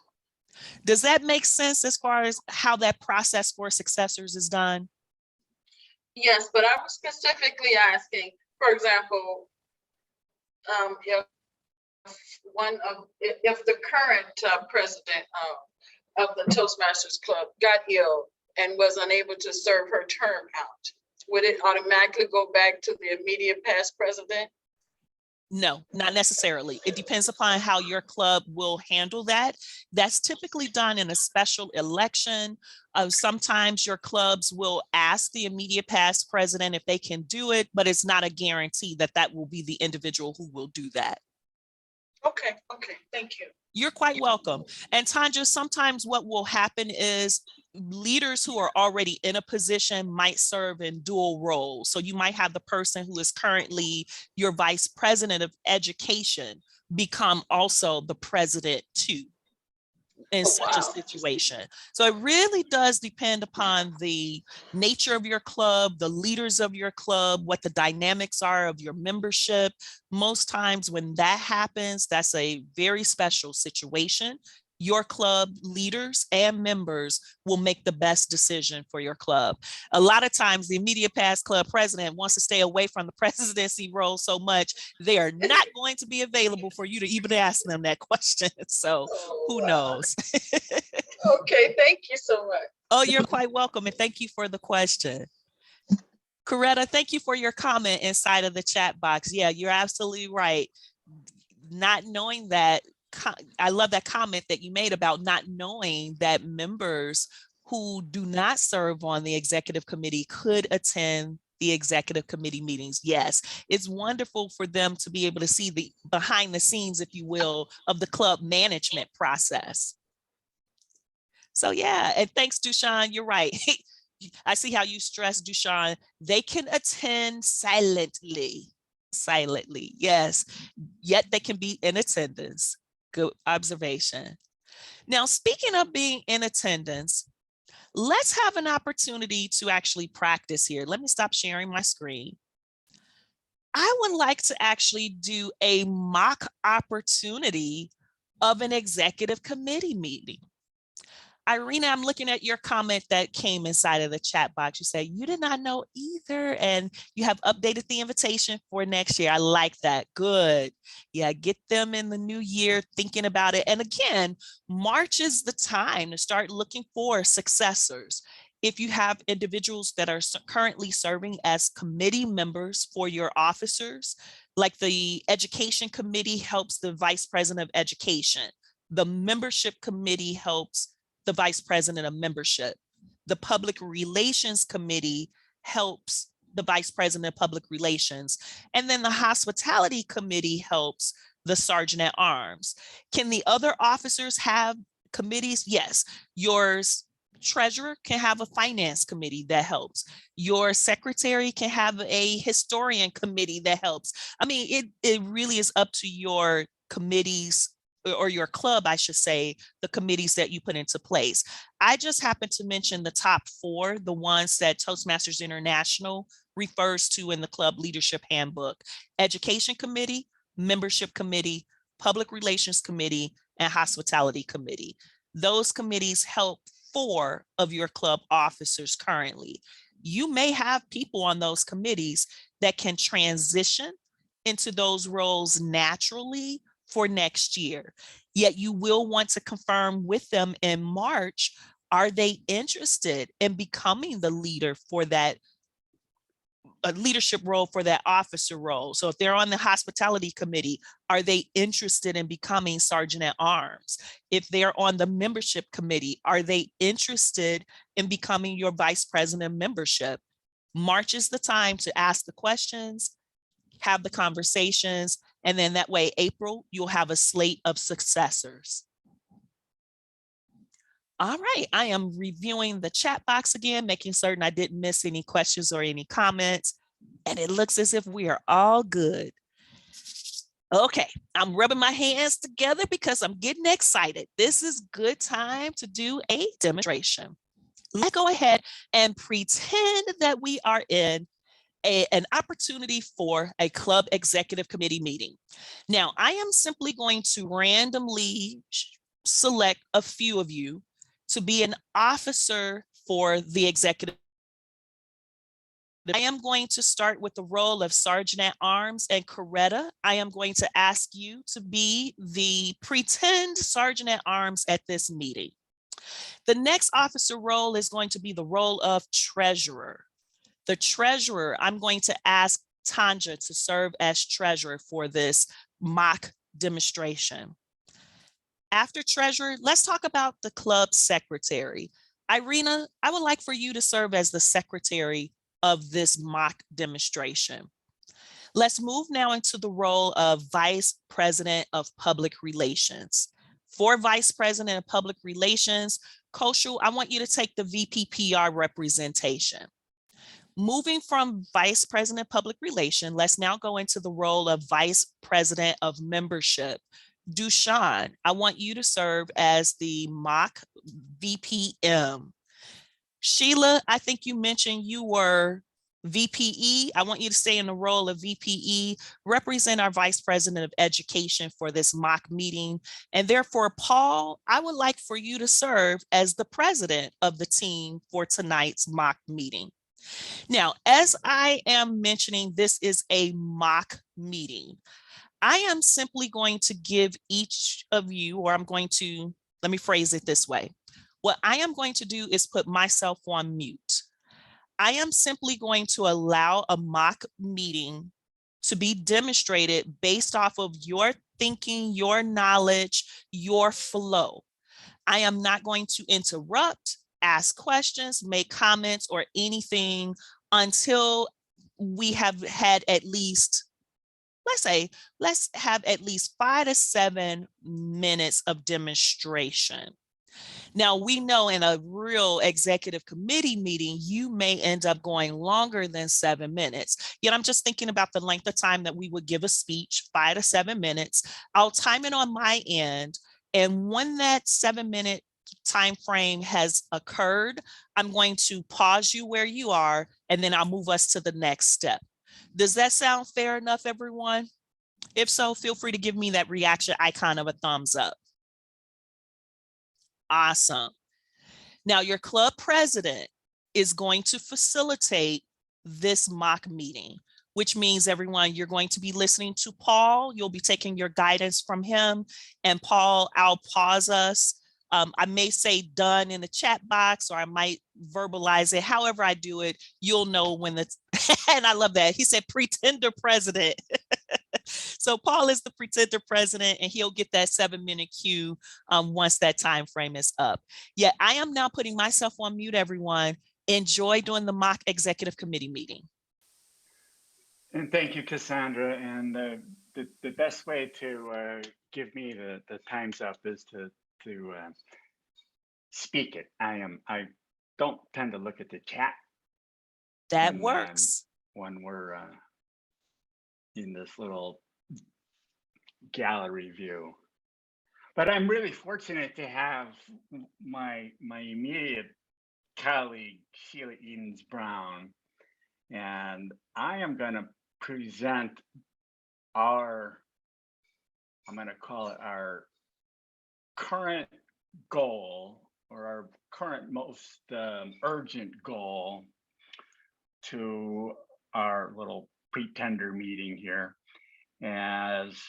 Does that make sense as far as how that process for successors is done? Yes, but I was specifically asking, for example, if the current president of the Toastmasters Club got ill and was unable to serve her term out, would it automatically go back to the immediate past president? No, not necessarily. It depends upon how your club will handle that. That's typically done in a special election. Sometimes your clubs will ask the immediate past president if they can do it, but it's not a guarantee that that will be the individual who will do that. Okay, thank you. You're quite welcome. And Tanya, sometimes what will happen is leaders who are already in a position might serve in dual roles. So you might have the person who is currently your vice president of education become also the president too in such a situation. So it really does depend upon the nature of your club, the leaders of your club, what the dynamics are of your membership. Most times when that happens, that's a very special situation. Your club leaders and members will make the best decision for your club. A lot of times the immediate past club president wants to stay away from the presidency role so much, they are not going to be available for you to even ask them that question. So who knows? Okay, thank you so much. Oh, you're quite welcome. And thank you for the question. Coretta, thank you for your comment inside of the chat box. Yeah, you're absolutely right. Not knowing that, I love that comment that you made about not knowing that members who do not serve on the executive committee could attend the executive committee meetings. Yes, it's wonderful for them to be able to see the behind the scenes, if you will, of the club management process. So yeah, and thanks, Dushan, you're right. I see how you stress, Dushan. They can attend silently, yes, yet they can be in attendance. Good observation. Now, speaking of being in attendance, let's have an opportunity to actually practice here. Let me stop sharing my screen. I would like to actually do a mock opportunity of an executive committee meeting. Irina, I'm looking at your comment that came inside of the chat box. You say you did not know either, and you have updated the invitation for next year. I like that. Good. Yeah, get them in the new year thinking about it. And again, March is the time to start looking for successors. If you have individuals that are currently serving as committee members for your officers, like the education committee helps the vice president of education, the membership committee helps the vice president of membership. The public relations committee helps the vice president of public relations. And then the hospitality committee helps the sergeant at arms. Can the other officers have committees? Yes. Yours treasurer can have a finance committee that helps. Your secretary can have a historian committee that helps. I mean, it really is up to your committees or your club, I should say, the committees that you put into place. I just happened to mention the top 4, the ones that Toastmasters International refers to in the club leadership handbook: education committee, membership committee, public relations committee, and hospitality committee. Those committees help 4 of your club officers currently. You may have people on those committees that can transition into those roles naturally for next year. Yet you will want to confirm with them in March, are they interested in becoming the leader for that leadership role, for that officer role? So if they're on the hospitality committee, are they interested in becoming sergeant at arms? If they're on the membership committee, are they interested in becoming your vice president of membership? March is the time to ask the questions, have the conversations, and then that way, April, you'll have a slate of successors. All right, I am reviewing the chat box again, making certain I didn't miss any questions or any comments, and it looks as if we are all good. Okay, I'm rubbing my hands together because I'm getting excited. This is good time to do a demonstration. Let's go ahead and pretend that we are in an opportunity for a club executive committee meeting. Now, I am simply going to randomly select a few of you to be an officer for the executive. I am going to start with the role of sergeant at arms, and Coretta, I am going to ask you to be the pretend sergeant at arms at this meeting. The next officer role is going to be the role of treasurer. The treasurer, I'm going to ask Tanya to serve as treasurer for this mock demonstration. After treasurer, let's talk about the club secretary. Irina, I would like for you to serve as the secretary of this mock demonstration. Let's move now into the role of Vice President of Public Relations. For Vice President of Public Relations, Kosher, I want you to take the VPPR representation. Moving from Vice President of Public Relations, let's now go into the role of Vice President of Membership. Dushan, I want you to serve as the mock VPM. Sheila, I think you mentioned you were VPE. I want you to stay in the role of VPE, represent our Vice President of Education for this mock meeting. And therefore, Paul, I would like for you to serve as the president of the team for tonight's mock meeting. Now, as I am mentioning, this is a mock meeting. I am simply going to give each of you, or let me phrase it this way. What I am going to do is put myself on mute. I am simply going to allow a mock meeting to be demonstrated based off of your thinking, your knowledge, your flow. I am not going to interrupt, ask questions, make comments, or anything until we have had at least, let's have at least 5 to 7 minutes of demonstration. Now, we know in a real executive committee meeting, you may end up going longer than 7 minutes. Yet I'm just thinking about the length of time that we would give a speech, 5 to 7 minutes. I'll time it on my end. And when that 7-minute time frame has occurred, I'm going to pause you where you are, and then I'll move us to the next step. Does that sound fair enough, everyone? If so, feel free to give me that reaction icon of a thumbs up. Awesome. Now, your club president is going to facilitate this mock meeting, which means everyone, you're going to be listening to Paul. You'll be taking your guidance from him. And Paul, I'll pause us. I may say done in the chat box, or I might verbalize it. However I do it, you'll know when that's, and I love that. He said pretender president. So Paul is the pretender president, and he'll get that 7-minute cue once that time frame is up. Yeah, I am now putting myself on mute, everyone. Enjoy doing the mock executive committee meeting. And thank you, Cassandra. And the best way to give me the time's up is to speak it. I don't tend to look at the chat. That works. When we're in this little gallery view. But I'm really fortunate to have my immediate colleague, Sheila Edens Brown, and I am going to present I'm going to call it our current goal, or our current most urgent goal to our little pretender meeting here, as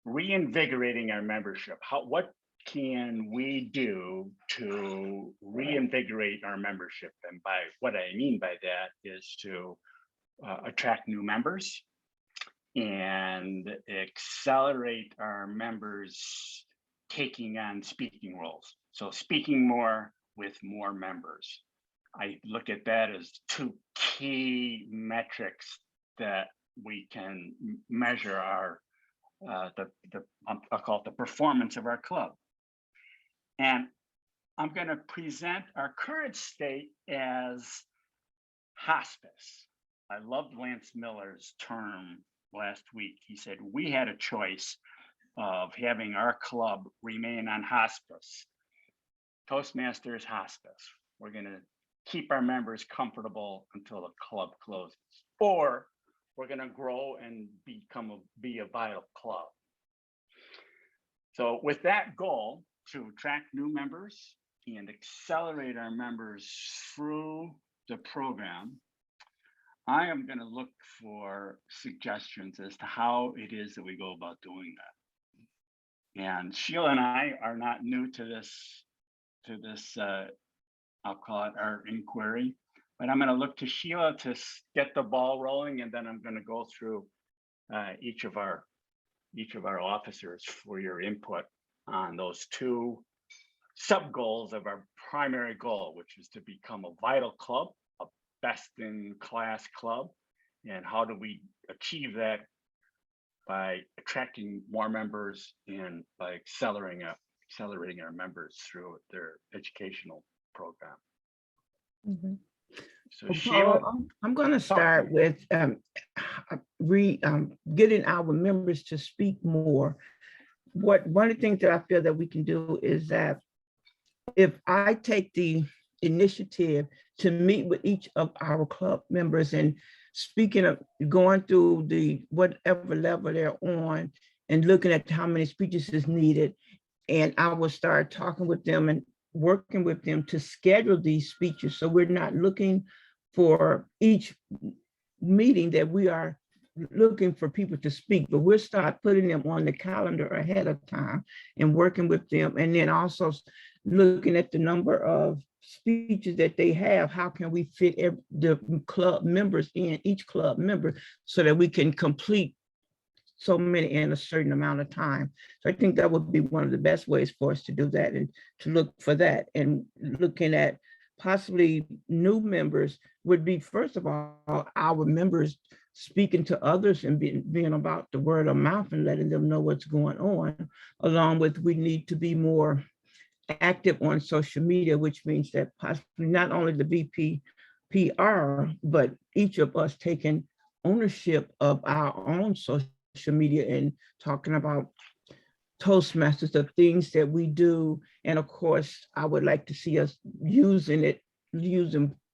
reinvigorating our membership. What can we do to reinvigorate our membership? And by what I mean by that is to attract new members and accelerate our members taking on speaking roles. So speaking more with more members. I look at that as 2 key metrics that we can measure our I'll call it the performance of our club. And I'm going to present our current state as hospice. I loved Lance Miller's term last week. He said, we had a choice of having our club remain on hospice. Toastmasters hospice. We're going to keep our members comfortable until the club closes, or we're going to grow and be a vital club. So with that goal to attract new members and accelerate our members through the program, I am going to look for suggestions as to how it is that we go about doing that. And Sheila and I are not new to this, I'll call it our inquiry. But I'm going to look to Sheila to get the ball rolling, and then I'm going to go through each of our officers for your input on those two sub goals of our primary goal, which is to become a vital club, a best in class club. And how do we achieve that? By attracting more members and by accelerating our members through their educational program. Mhm. So Well, Sheila, Paul, I'm going to start with getting our members to speak more. One of the things that I feel that we can do is that if I take the initiative to meet with each of our club members and speaking of going through the whatever level they're on and looking at how many speeches is needed, and I will start talking with them and working with them to schedule these speeches. So we're not looking for each meeting that we are looking for people to speak, but we'll start putting them on the calendar ahead of time and working with them. And then also looking at the number of speeches that they have, how can we fit the club members in, each club member, so that we can complete so many in a certain amount of time. So I think that would be one of the best ways for us to do that, and to look for that. And looking at possibly new members would be, first of all, our members speaking to others and being about the word of mouth and letting them know what's going on, along with we need to be more active on social media, which means that possibly not only the VP PR, but each of us taking ownership of our own social media and talking about Toastmasters, the things that we do. And of course, I would like to see us using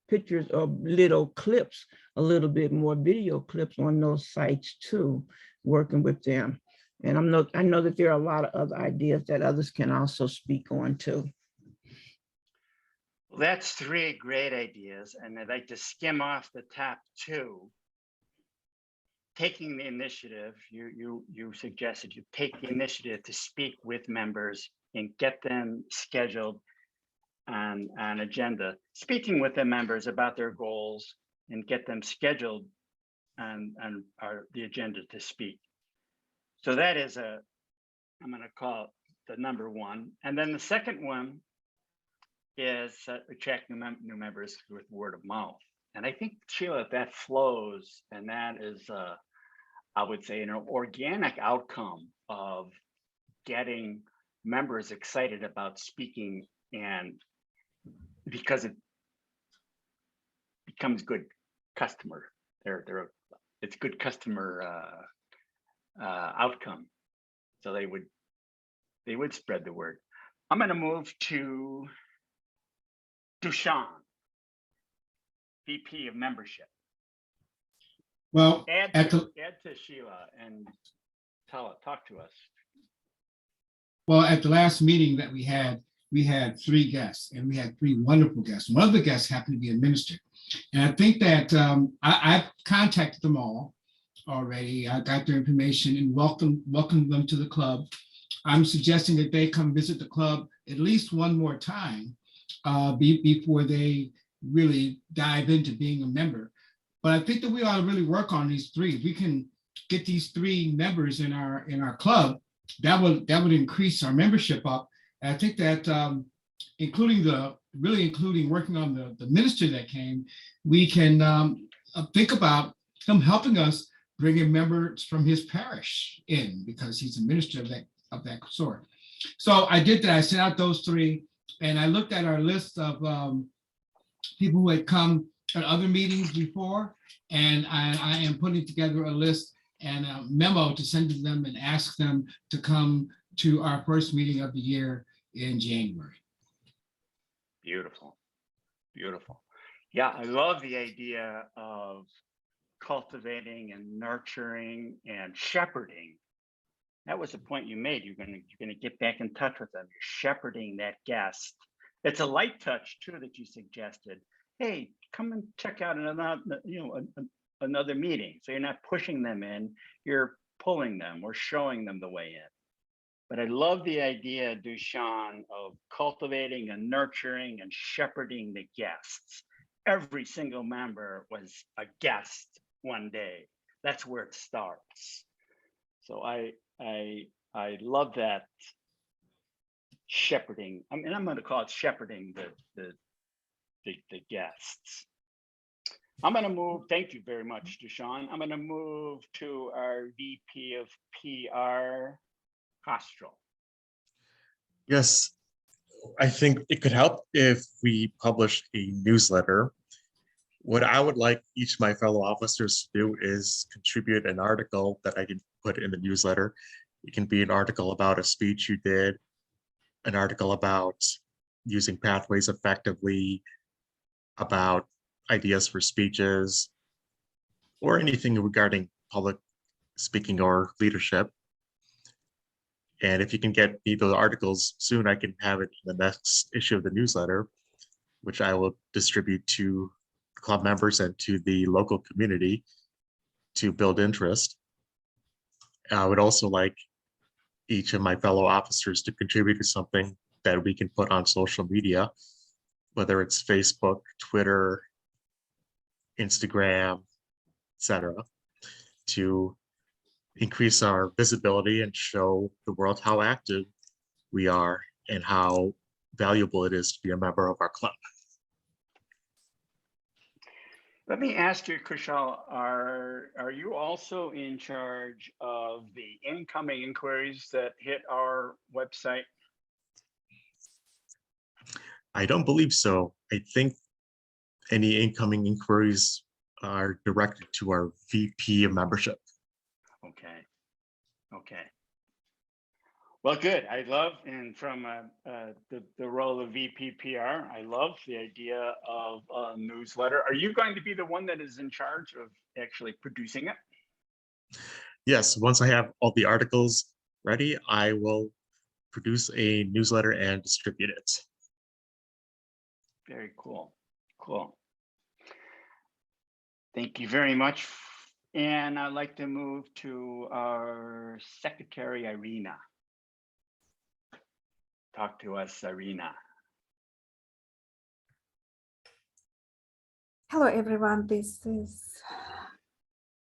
pictures of little clips, a little bit more video clips on those sites too, working with them. And I know that there are a lot of other ideas that others can also speak on too. well, that's 3 great ideas, and I'd like to skim off the top 2. Taking the initiative, you suggested you take the initiative to speak with members and get them scheduled on agenda, speaking with the members about their goals and get them scheduled on the agenda to speak. So that is I'm going to call it the number 1. And then the second one is attracting new members with word of mouth. And I think, Sheila, that flows, and that is I would say an organic outcome of getting members excited about speaking, and because it becomes good customer, it's good customer outcome. So they would spread the word. I'm going to move to Dushan, VP of membership. Well, Add to Sheila and talk to us. Well, at the last meeting that we had 3 guests, and we had 3 wonderful guests. One of the guests happened to be a minister. And I think that I've contacted them all already. I got their information and welcomed them to the club. I'm suggesting that they come visit the club at least one more time before they really dive into being a member. But I think that we ought to really work on these 3. If we can get these 3 members in our club, that would increase our membership up. And I think that including working on the minister that came, we can think about him helping us bring in members from his parish in, because he's a minister of that sort. So I did that. I sent out those 3, and I looked at our list of people who had come at other meetings before, and I am putting together a list and a memo to send to them and ask them to come to our first meeting of the year in January. Beautiful, beautiful. Yeah, I love the idea of cultivating and nurturing and shepherding. That was the point you made. You're gonna get back in touch with them. You're shepherding that guest. It's a light touch too that you suggested. Hey, come and check out another meeting. So you're not pushing them in, you're pulling them or showing them the way in. But I love the idea, Dushan, of cultivating and nurturing and shepherding the guests. every single member was a guest one day. That's where it starts. So I love that shepherding. I mean, I'm going to call it shepherding the guests. I'm going to move. Thank you very much, Dushan. I'm going to move to our VP of PR, Castro. Yes, I think it could help if we publish a newsletter. What I would like each of my fellow officers to do is contribute an article that I can put in the newsletter. It can be an article about a speech you did, an article about using pathways effectively, about ideas for speeches, or anything regarding public speaking or leadership. And if you can get me those articles soon, I can have it in the next issue of the newsletter, which I will distribute to club members and to the local community to build interest. I would also like each of my fellow officers to contribute to something that we can put on social media, whether it's Facebook, Twitter, Instagram, etc., to increase our visibility and show the world how active we are and how valuable it is to be a member of our club. Let me ask you, Kushal, are you also in charge of the incoming inquiries that hit our website? I don't believe so. I think any incoming inquiries are directed to our VP of membership. Okay. Okay. Well, good. I love, and from the role of VP PR, I love the idea of a newsletter. Are you going to be the one that is in charge of actually producing it? Yes, once I have all the articles ready, I will produce a newsletter and distribute it. Very cool. Cool. Thank you very much. And I'd like to move to our secretary, Irina. Talk to us, Irina. Hello, everyone. This is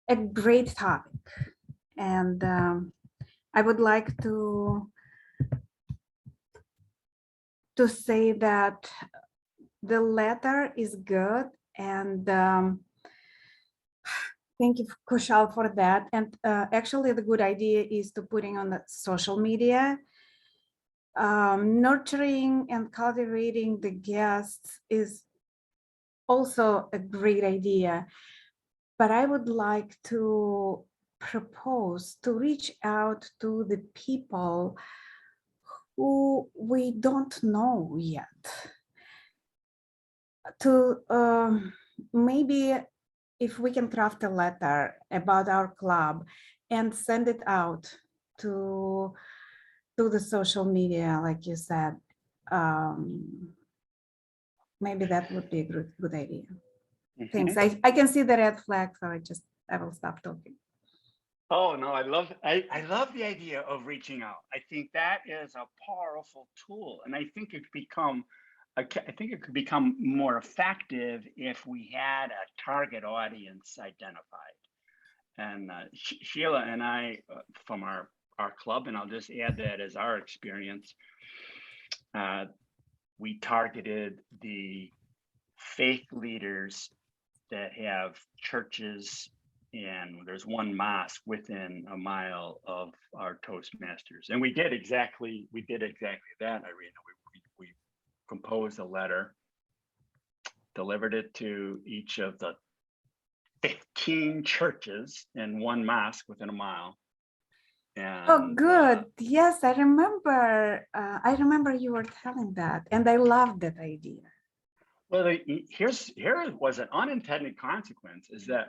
a great topic. And I would like to say that the letter is good. And thank you, Kushal, for that. And actually, the good idea is to putting on the social media. Nurturing and cultivating the guests is also a great idea, but I would like to propose to reach out to the people who we don't know yet. To maybe if we can craft a letter about our club and send it out to the social media, like you said, maybe that would be a good idea. Thanks. I can see the red flag, so I will stop talking. Oh no, I love the idea of reaching out. I think that is a powerful tool, and I think it could become more effective if we had a target audience identified. And Sheila and I, from our club, and I'll just add that as our experience, we targeted the faith leaders that have churches, and there's one mosque within a mile of our Toastmasters. And we did exactly that, Irina. We composed a letter, delivered it to each of the 15 churches and one mosque within a mile. And, oh, good. Yes, I remember. I remember you were telling that, and I love that idea. Well, here was an unintended consequence, is that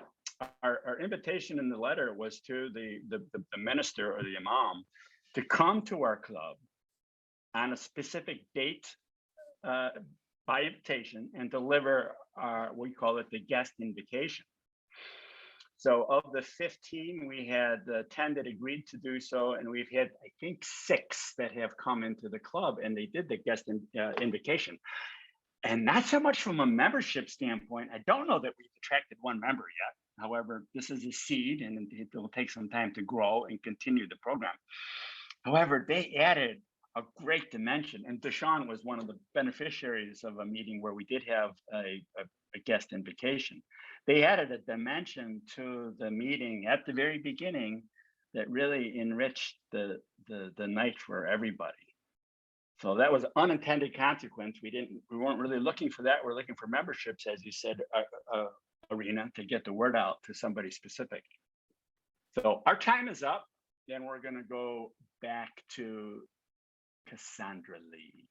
our invitation in the letter was to the minister or the imam to come to our club on a specific date by invitation and deliver we call it the guest invitation. So of the 15, we had 10 that agreed to do so, and we've had, I think, 6 that have come into the club, and they did the guest invitation. And not so much from a membership standpoint. I don't know that we've attracted one member yet. However, this is a seed and it will take some time to grow and continue the program. However, they added a great dimension, and Dushan was one of the beneficiaries of a meeting where we did have a guest invocation. They added a dimension to the meeting at the very beginning that really enriched the night for everybody. So that was unintended consequence. We weren't really looking for that. We're looking for memberships, as you said, Arena, to get the word out to somebody specific. So our time is up. Then we're going to go back to Cassandra Lee.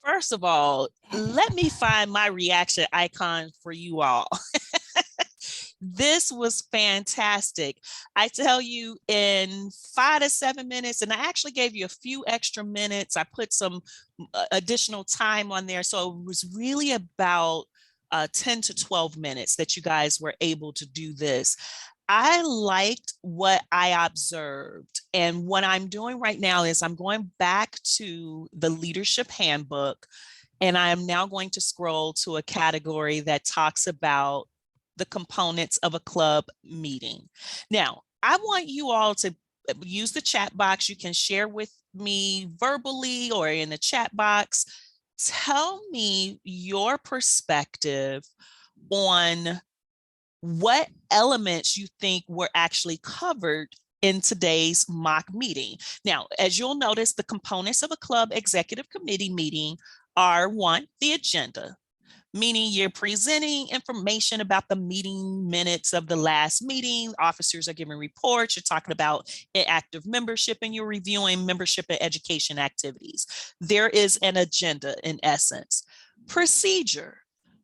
First of all, let me find my reaction icon for you all. This was fantastic. I tell you, in 5 to 7 minutes, and I actually gave you a few extra minutes. I put some additional time on there. So it was really about 10 to 12 minutes that you guys were able to do this. I liked what I observed. And what I'm doing right now is I'm going back to the leadership handbook, and I am now going to scroll to a category that talks about the components of a club meeting. Now, I want you all to use the chat box. You can share with me verbally or in the chat box. Tell me your perspective on what elements you think were actually covered in today's mock meeting. Now, as you'll notice, the components of a club executive committee meeting are: 1, the agenda, meaning you're presenting information about the meeting minutes of the last meeting. Officers are giving reports. You're talking about active membership, and you're reviewing membership and education activities. There is an agenda in essence. Procedure.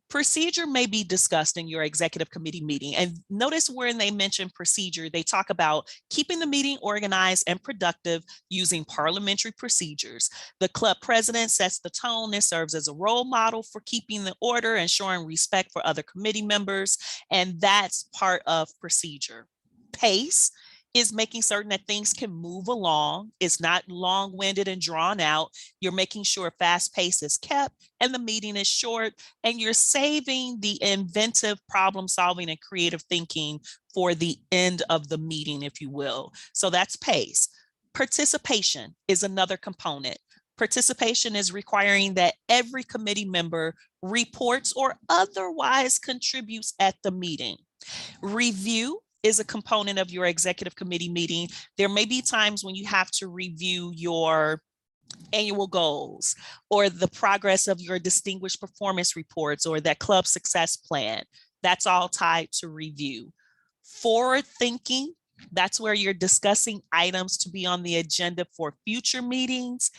Procedure may be discussed in your executive committee meeting. And notice when they mention procedure, they talk about keeping the meeting organized and productive using parliamentary procedures. The club president sets the tone and serves as a role model for keeping the order and showing respect for other committee members. And that's part of procedure. Pace is making certain that things can move along. It's not long-winded and drawn out. You're making sure fast pace is kept and the meeting is short, and you're saving the inventive problem solving and creative thinking for the end of the meeting, if you will. So that's pace. Participation is another component. Participation is requiring that every committee member reports or otherwise contributes at the meeting. Review is a component of your executive committee meeting. There may be times when you have to review your annual goals or the progress of your distinguished performance reports or that club success plan. That's all tied to review. Forward thinking, that's where you're discussing items to be on the agenda for future meetings.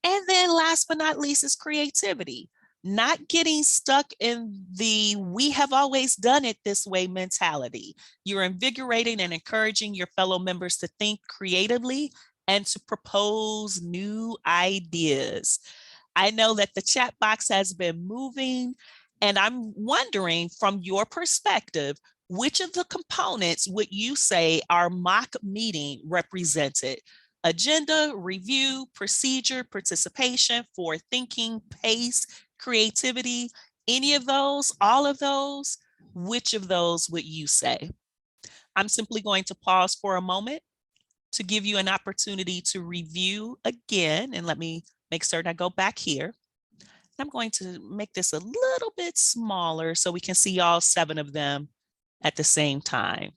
And then last but not least is creativity. Not getting stuck in the "we have always done it this way" mentality. You're invigorating and encouraging your fellow members to think creatively and to propose new ideas. I know that the chat box has been moving, and I'm wondering, from your perspective, which of the components would you say our mock meeting represented? Agenda, review, procedure, participation, forward thinking, pace, creativity, any of those, all of those? Which of those would you say? I'm simply going to pause for a moment to give you an opportunity to review again. And let me make certain I go back here. I'm going to make this a little bit smaller so we can see all 7 of them at the same time.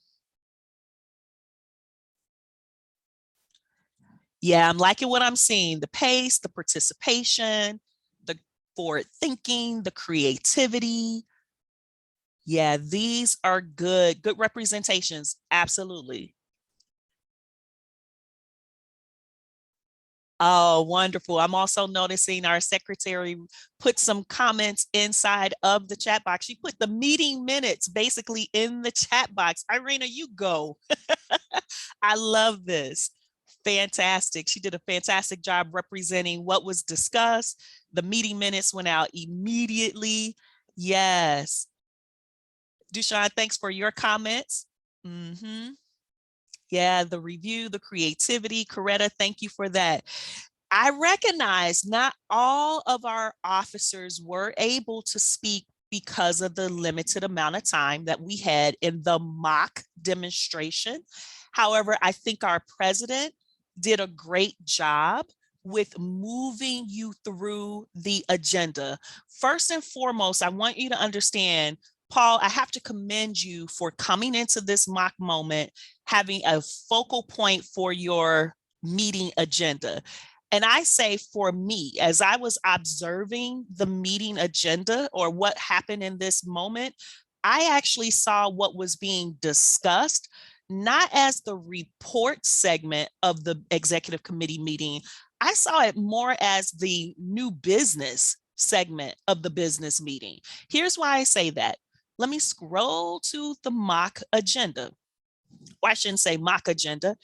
Yeah, I'm liking what I'm seeing: the pace, the participation, the forward thinking, the creativity. Yeah, these are good representations. Absolutely. Oh, wonderful. I'm also noticing our secretary put some comments inside of the chat box. She put the meeting minutes basically in the chat box. Irina, you go. I love this. Fantastic. She did a fantastic job representing what was discussed. The meeting minutes went out immediately. Yes. Dushan, thanks for your comments. Yeah, the review, the creativity. Coretta, thank you for that. I recognize not all of our officers were able to speak because of the limited amount of time that we had in the mock demonstration. However, I think our president did a great job with moving you through the agenda. First and foremost, I want you to understand, Paul, I have to commend you for coming into this mock moment, having a focal point for your meeting agenda. And I say for me, as I was observing the meeting agenda or what happened in this moment, I actually saw what was being discussed, not as the report segment of the executive committee meeting. I saw it more as the new business segment of the business meeting. Here's why I say that. Let me scroll to the mock agenda. Well, I shouldn't say mock agenda.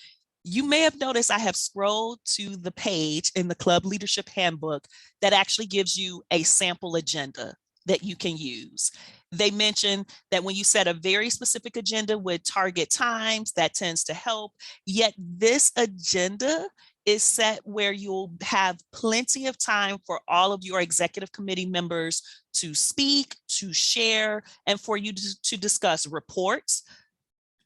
You may have noticed I have scrolled to the page in the Club Leadership Handbook that actually gives you a sample agenda that you can use. They mention that when you set a very specific agenda with target times, that tends to help. Yet this agenda is set where you'll have plenty of time for all of your executive committee members to speak, to share, and for you to discuss reports,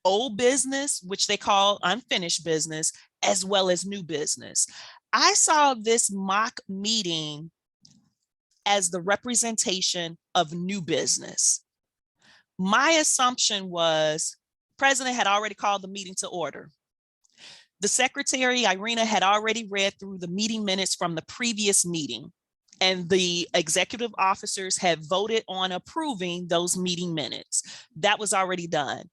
old business, which they call unfinished business, as well as new business. I saw this mock meeting as the representation of new business. My assumption was President had already called the meeting to order. The secretary, Irina, had already read through the meeting minutes from the previous meeting, and the executive officers had voted on approving those meeting minutes. That was already done.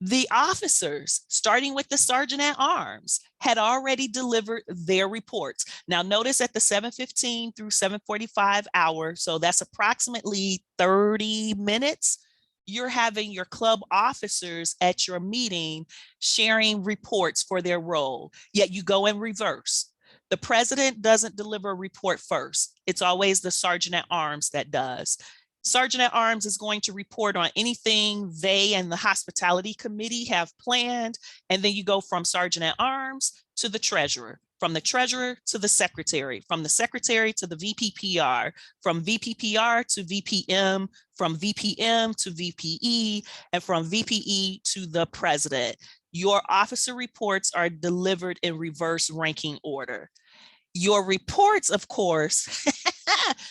The officers, starting with the sergeant at arms, had already delivered their reports. Now notice at the 7:15 through 7:45 hour, so that's approximately 30 minutes, you're having your club officers at your meeting sharing reports for their role, yet you go in reverse. The president doesn't deliver a report first. It's always the sergeant at arms that does. Sergeant at Arms is going to report on anything they and the hospitality committee have planned. And then you go from Sergeant at Arms to the treasurer, from the treasurer to the secretary, from the secretary to the VPPR, from VPPR to VPM, from VPM to VPE, and from VPE to the president. Your officer reports are delivered in reverse ranking order. Your reports, of course,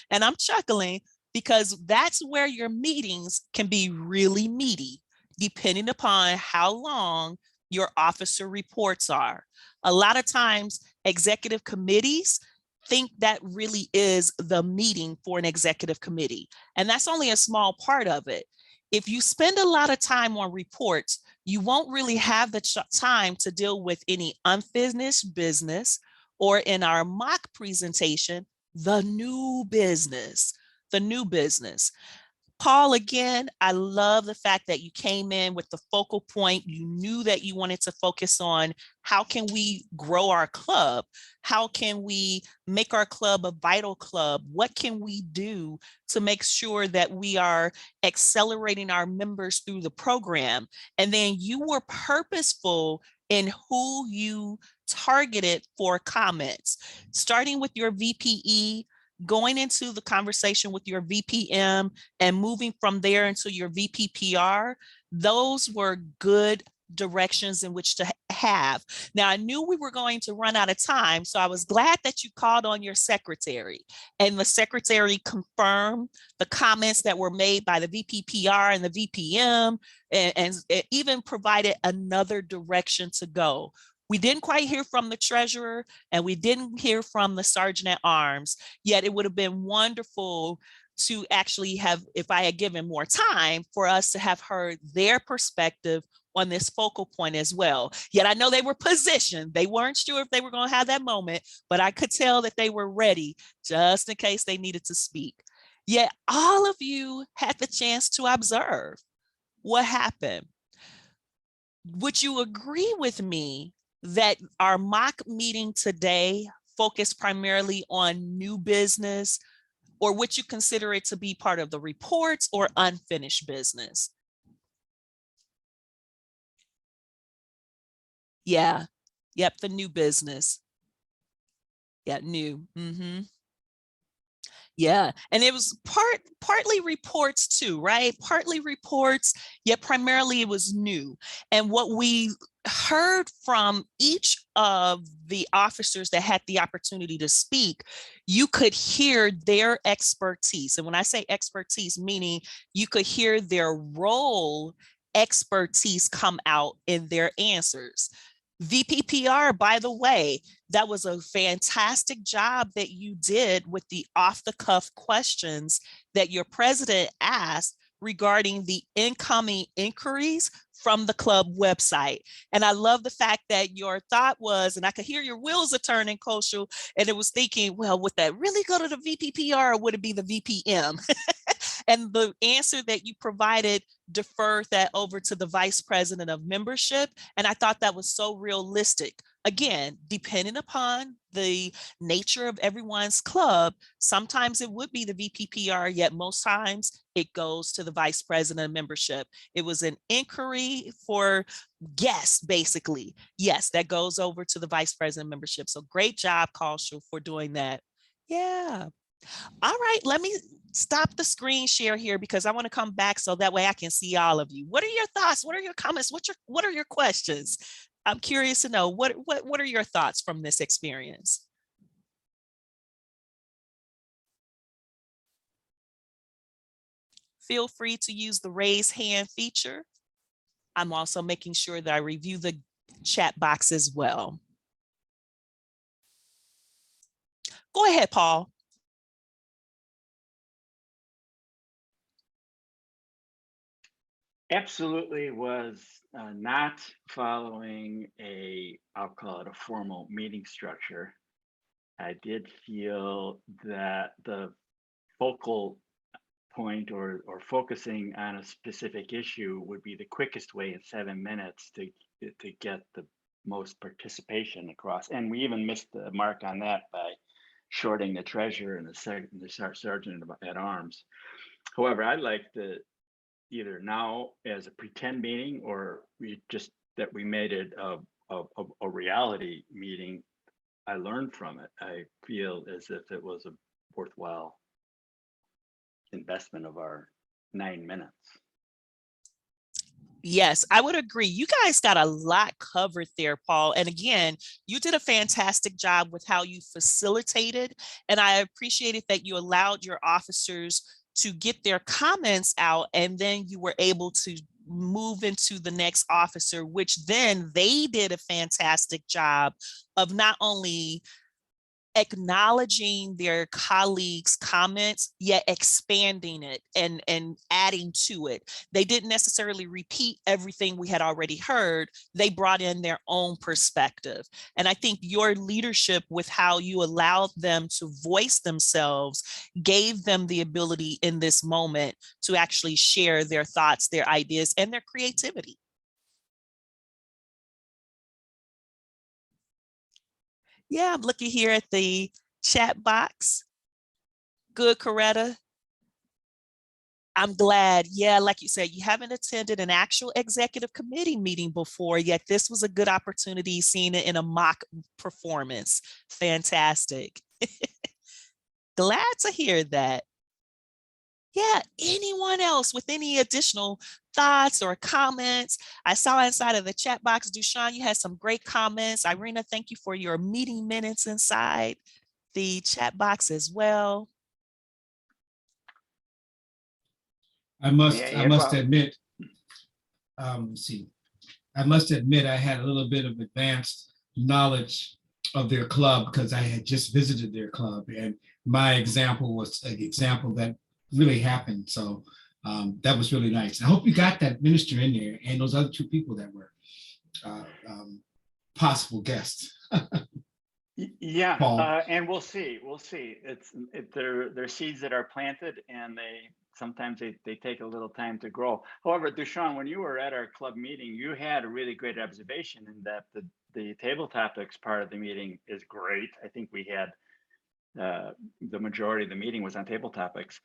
and I'm chuckling, because that's where your meetings can be really meaty, depending upon how long your officer reports are. A lot of times, executive committees think that really is the meeting for an executive committee, and that's only a small part of it. If you spend a lot of time on reports, you won't really have the time to deal with any unfinished business, or in our mock presentation, the new business. The new business. Paul, again, I love the fact that you came in with the focal point. You knew that you wanted to focus on how can we grow our club? How can we make our club a vital club? What can we do to make sure that we are accelerating our members through the program? And then you were purposeful in who you targeted for comments, starting with your VPE, going into the conversation with your VPM, and moving from there into your VPPR. Those were good directions in which to have. Now, I knew we were going to run out of time, so I was glad that you called on your secretary, and the secretary confirmed the comments that were made by the VPPR and the VPM, and even provided another direction to go. We didn't quite hear from the treasurer, and we didn't hear from the sergeant at arms, yet it would have been wonderful to actually have, if I had given more time, for us to have heard their perspective on this focal point as well. Yet I know they were positioned. They weren't sure if they were going to have that moment, but I could tell that they were ready just in case they needed to speak. Yet all of you had the chance to observe what happened. Would you agree with me that our mock meeting today focused primarily on new business, or would you consider it to be part of the reports or unfinished business? Yeah, yep, the new business. Yeah, new. Yeah, and it was partly reports too, right? Partly reports, yet primarily it was new. And what we heard from each of the officers that had the opportunity to speak, you could hear their expertise. And when I say expertise, meaning you could hear their role expertise come out in their answers. VPPR, by the way, that was a fantastic job that you did with the off-the-cuff questions that your president asked regarding the incoming inquiries from the club website. And I love the fact that your thought was, and I could hear your wheels are turning, Kosher, and it was thinking, well, would that really go to the VPPR or would it be the VPM? And the answer that you provided deferred that over to the vice president of membership. And I thought that was so realistic. Again, depending upon the nature of everyone's club, sometimes it would be the VPPR, yet most times it goes to the vice president of membership. It was an inquiry for guests, basically. Yes, that goes over to the vice president of membership. So great job, Kosher, for doing that. Yeah. All right, let me stop the screen share here because I want to come back so that way I can see all of you. What are your thoughts? What are your comments? What are your questions? I'm curious to know what are your thoughts from this experience? Feel free to use the raise hand feature. I'm also making sure that I review the chat box as well. Go ahead, Paul. Absolutely was not following I'll call it a formal meeting structure. I did feel that the focal point or focusing on a specific issue would be the quickest way in 7 minutes to get the most participation across. And we even missed the mark on that by shorting the treasurer and the sergeant at arms. However, I'd like to either now as a pretend meeting or we made it a reality meeting. I learned from it. I feel as if it was a worthwhile investment of our 9 minutes. Yes, I would agree. You guys got a lot covered there, Paul. And again, you did a fantastic job with how you facilitated. And I appreciated that you allowed your officers to get their comments out, and then you were able to move into the next officer, which then they did a fantastic job of not only acknowledging their colleagues' comments, yet expanding it and adding to it. They didn't necessarily repeat everything we had already heard. They brought in their own perspective. And I think your leadership with how you allowed them to voice themselves gave them the ability in this moment to actually share their thoughts, their ideas, and their creativity. Yeah, I'm looking here at the chat box. Good, Coretta. I'm glad. Yeah, like you said, you haven't attended an actual executive committee meeting before, yet this was a good opportunity seeing it in a mock performance. Fantastic. Glad to hear that. Yeah, anyone else with any additional thoughts or comments? I saw inside of the chat box, Dushan, you had some great comments. Irina, thank you for your meeting minutes inside the chat box as well. I must admit, I must admit I had a little bit of advanced knowledge of their club because I had just visited their club, and my example was an example that really happened. So that was really nice. I hope you got that minister in there and those other two people that were possible guests. Yeah, and we'll see. They're seeds that are planted, and sometimes they take a little time to grow. However, Dushan, when you were at our club meeting, you had a really great observation in that the table topics part of the meeting is great. I think we had the majority of the meeting was on table topics,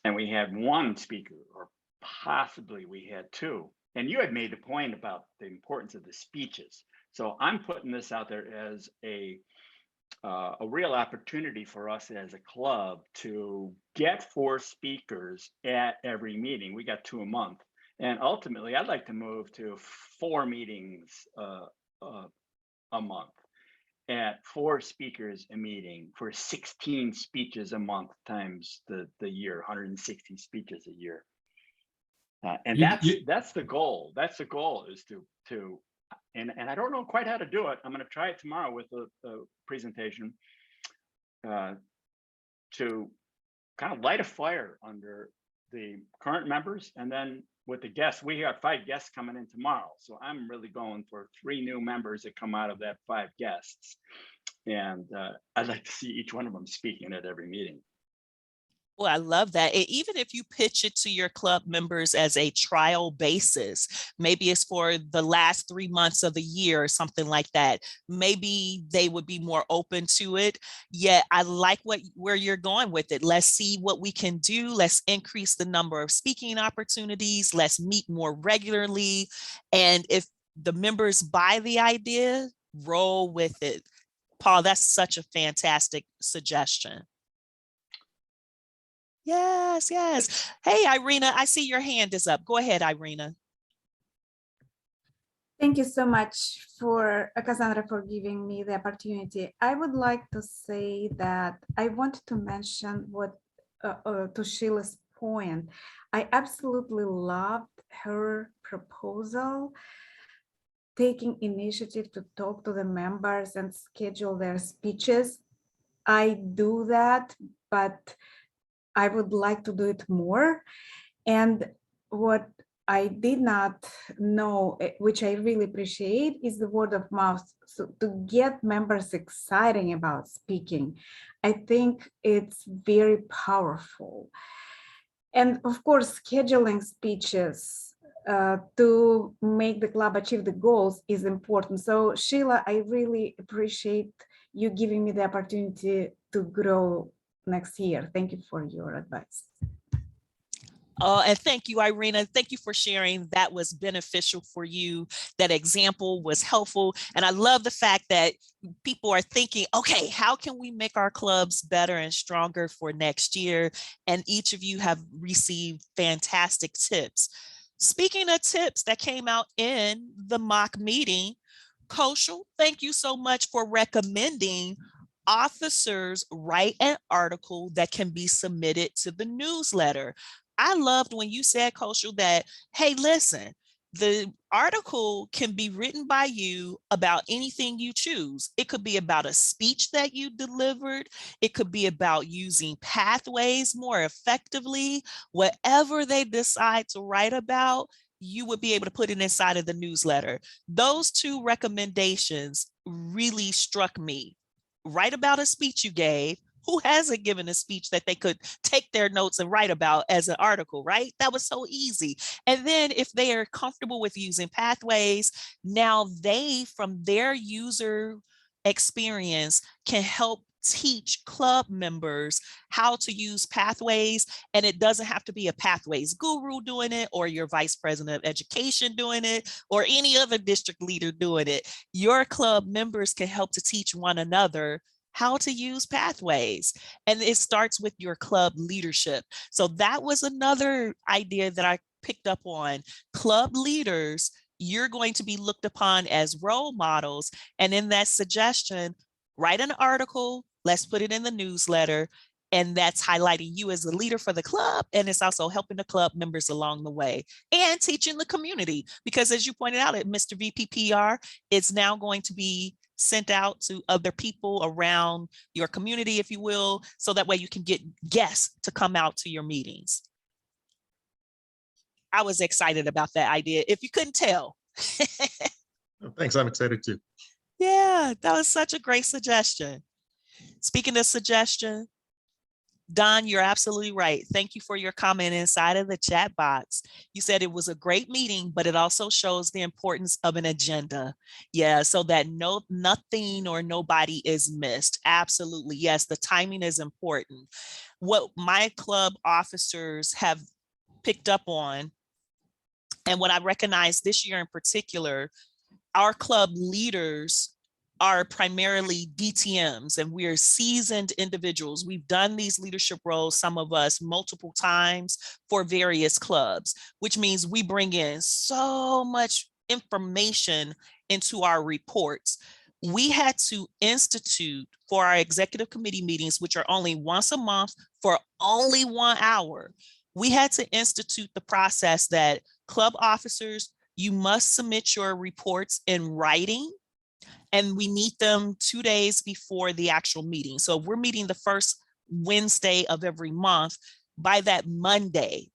and we had one speaker, or possibly we had two. And you had made the point about the importance of the speeches. So I'm putting this out there as a a real opportunity for us as a club to get 4 speakers at every meeting. We got 2 a month. And ultimately, I'd like to move to 4 meetings a month, at 4 speakers a meeting for 16 speeches a month times the year, 160 speeches a year. And that's the goal. That's the goal, is to and I don't know quite how to do it. I'm going to try it tomorrow with the presentation to kind of light a fire under the current members, and then with the guests, we have 5 guests coming in tomorrow. So I'm really going for 3 new members that come out of that 5 guests. And I'd like to see each one of them speaking at every meeting. Well, I love that. And even if you pitch it to your club members as a trial basis, maybe it's for the last 3 months of the year or something like that, maybe they would be more open to it. Yet I like where you're going with it. Let's see what we can do. Let's increase the number of speaking opportunities. Let's meet more regularly. And if the members buy the idea, roll with it. Paul, that's such a fantastic suggestion. Yes, yes. Hey, Irina, I see your hand is up. Go ahead, Irina. Thank you so much for Cassandra for giving me the opportunity. I would like to say that I wanted to mention what to Sheila's point. I absolutely loved her proposal, taking initiative to talk to the members and schedule their speeches. I do that, but I would like to do it more. And what I did not know, which I really appreciate, is the word of mouth. So to get members excited about speaking, I think it's very powerful. And of course, scheduling speeches to make the club achieve the goals is important. So Sheila, I really appreciate you giving me the opportunity to grow next year. Thank you for your advice. And thank you, Irina. Thank you for sharing. That was beneficial for you. That example was helpful. And I love the fact that people are thinking, okay, how can we make our clubs better and stronger for next year? And each of you have received fantastic tips. Speaking of tips that came out in the mock meeting, Kosher, thank you so much for recommending officers write an article that can be submitted to the newsletter. I loved when you said, Kosher, that, hey, listen, the article can be written by you about anything you choose. It could be about a speech that you delivered. It could be about using pathways more effectively. Whatever they decide to write about, you would be able to put it inside of the newsletter. Those 2 recommendations really struck me. Write about a speech you gave. Who hasn't given a speech that they could take their notes and write about as an article, right? That was so easy. And then if they are comfortable with using pathways, now they, from their user experience, can help teach club members how to use pathways. And it doesn't have to be a pathways guru doing it, or your vice president of education doing it, or any other district leader doing it. Your club members can help to teach one another how to use pathways. And it starts with your club leadership. So that was another idea that I picked up on. Club leaders, you're going to be looked upon as role models. And in that suggestion, write an article, let's put it in the newsletter. And that's highlighting you as a leader for the club. And it's also helping the club members along the way and teaching the community. Because as you pointed out at Mr. VPPR, it's now going to be sent out to other people around your community, if you will, so that way you can get guests to come out to your meetings. I was excited about that idea, if you couldn't tell. Thanks, I'm excited too. Yeah, that was such a great suggestion. Speaking of suggestion, Don, you're absolutely right. Thank you for your comment inside of the chat box. You said it was a great meeting, but it also shows the importance of an agenda. Yeah, so that nothing or nobody is missed. Absolutely. Yes, the timing is important. What my club officers have picked up on, and what I recognize this year in particular, our club leaders are primarily DTMs and we're seasoned individuals. We've done these leadership roles, some of us multiple times for various clubs, which means we bring in so much information into our reports. We had to institute for our executive committee meetings, which are only once a month for only 1 hour. We had to institute the process that club officers, you must submit your reports in writing, and we need them 2 days before the actual meeting. So if we're meeting the first Wednesday of every month, by that Monday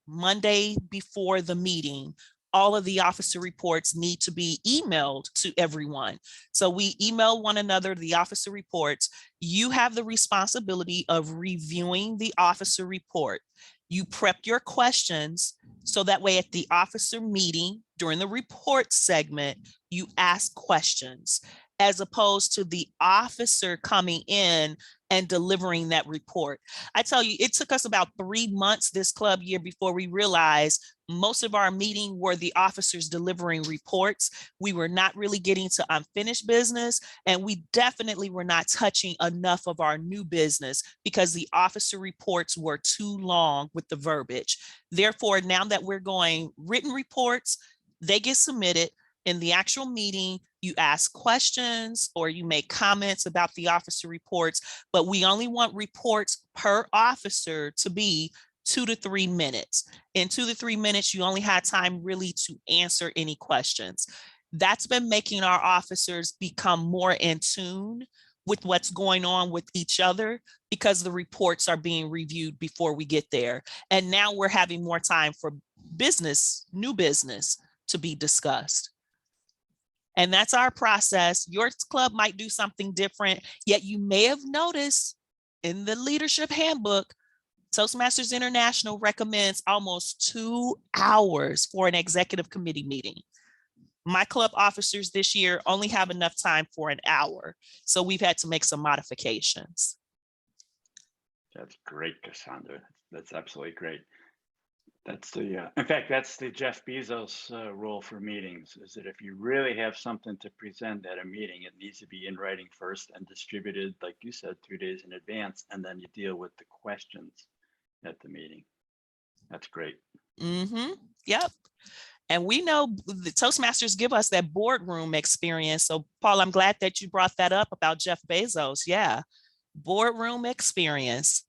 before the meeting, all of the officer reports need to be emailed to everyone. So we email one another the officer reports. You have the responsibility of reviewing the officer report. You prep your questions so that way at the officer meeting during the report segment, you ask questions, as opposed to the officer coming in and delivering that report. I tell you, it took us about 3 months this club year before we realized most of our meeting were the officers delivering reports. We were not really getting to unfinished business, and we definitely were not touching enough of our new business because the officer reports were too long with the verbiage. Therefore, now that we're going written reports, they get submitted. In the actual meeting, you ask questions or you make comments about the officer reports, but we only want reports per officer to be 2 to 3 minutes. In 2 to 3 minutes, you only had time really to answer any questions. That's been making our officers become more in tune with what's going on with each other because the reports are being reviewed before we get there. And now we're having more time for business, new business to be discussed. And that's our process. Your club might do something different, yet you may have noticed in the leadership handbook, Toastmasters International recommends almost 2 hours for an executive committee meeting. My club officers this year only have enough time for an hour. So we've had to make some modifications. That's great, Cassandra. That's absolutely great. That's the, in fact, that's the Jeff Bezos rule for meetings, is that if you really have something to present at a meeting, it needs to be in writing first and distributed, like you said, 2 days in advance, and then you deal with the questions at the meeting. That's great. Yep. And we know the Toastmasters give us that boardroom experience. So Paul, I'm glad that you brought that up about Jeff Bezos. Yeah, boardroom experience.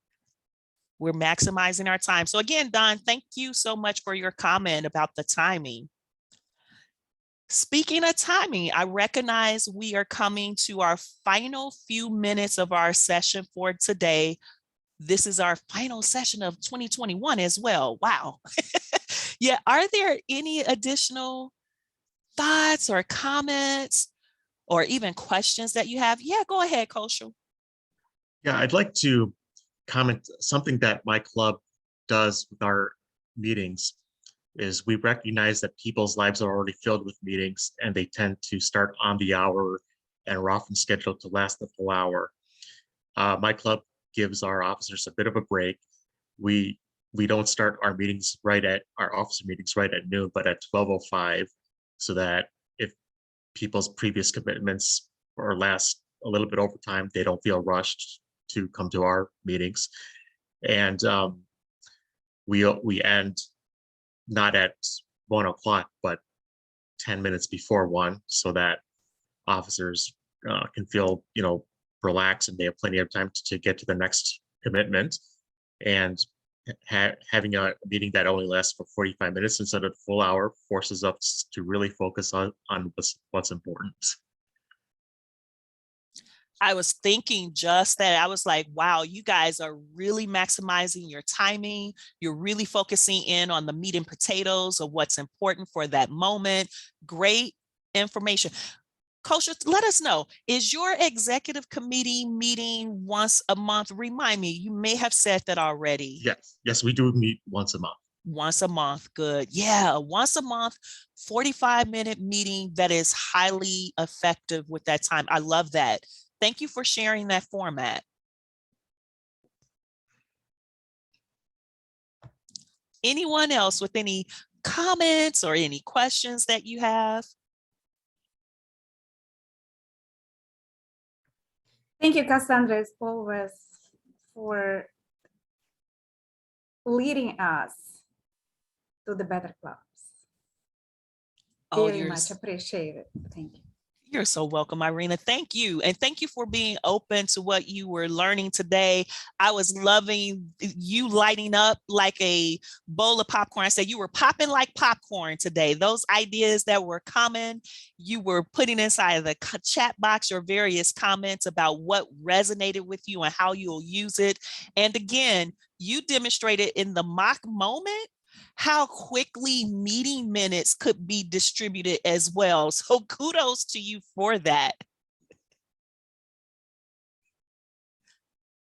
We're maximizing our time. So again, Don, thank you so much for your comment about the timing. Speaking of timing, I recognize we are coming to our final few minutes of our session for today. This is our final session of 2021 as well. Wow. Yeah, are there any additional thoughts or comments or even questions that you have? Yeah, go ahead, Kosher. Yeah, I'd like to comment something that my club does with our meetings is we recognize that people's lives are already filled with meetings and they tend to start on the hour and are often scheduled to last the full hour. My club gives our officers a bit of a break. We don't start our meetings our officer meetings right at noon, but at 12:05, so that if people's previous commitments or last a little bit over time, they don't feel rushed to come to our meetings. And we end not at 1 o'clock, but 10 minutes before 1, so that officers can feel, relaxed and they have plenty of time to get to the next commitment. And having a meeting that only lasts for 45 minutes instead of a full hour forces us to really focus on what's important. I was thinking just that. I was like, wow, you guys are really maximizing your timing. You're really focusing in on the meat and potatoes of what's important for that moment. Great information. Kosher, let us know, is your executive committee meeting once a month? Remind me, you may have said that already. Yes, we do meet once a month. Once a month, good. Yeah, once a month, 45-minute meeting that is highly effective with that time. I love that. Thank you for sharing that format. Anyone else with any comments or any questions that you have? Thank you, Cassandra, as always, for leading us to the better clubs. Oh, Very much appreciated. Thank you. You're so welcome, Irina. Thank you. And thank you for being open to what you were learning today. I was loving you lighting up like a bowl of popcorn. I said you were popping like popcorn today. Those ideas that were common, you were putting inside of the chat box your various comments about what resonated with you and how you'll use it. And again, you demonstrated in the mock moment how quickly meeting minutes could be distributed as well. So kudos to you for that.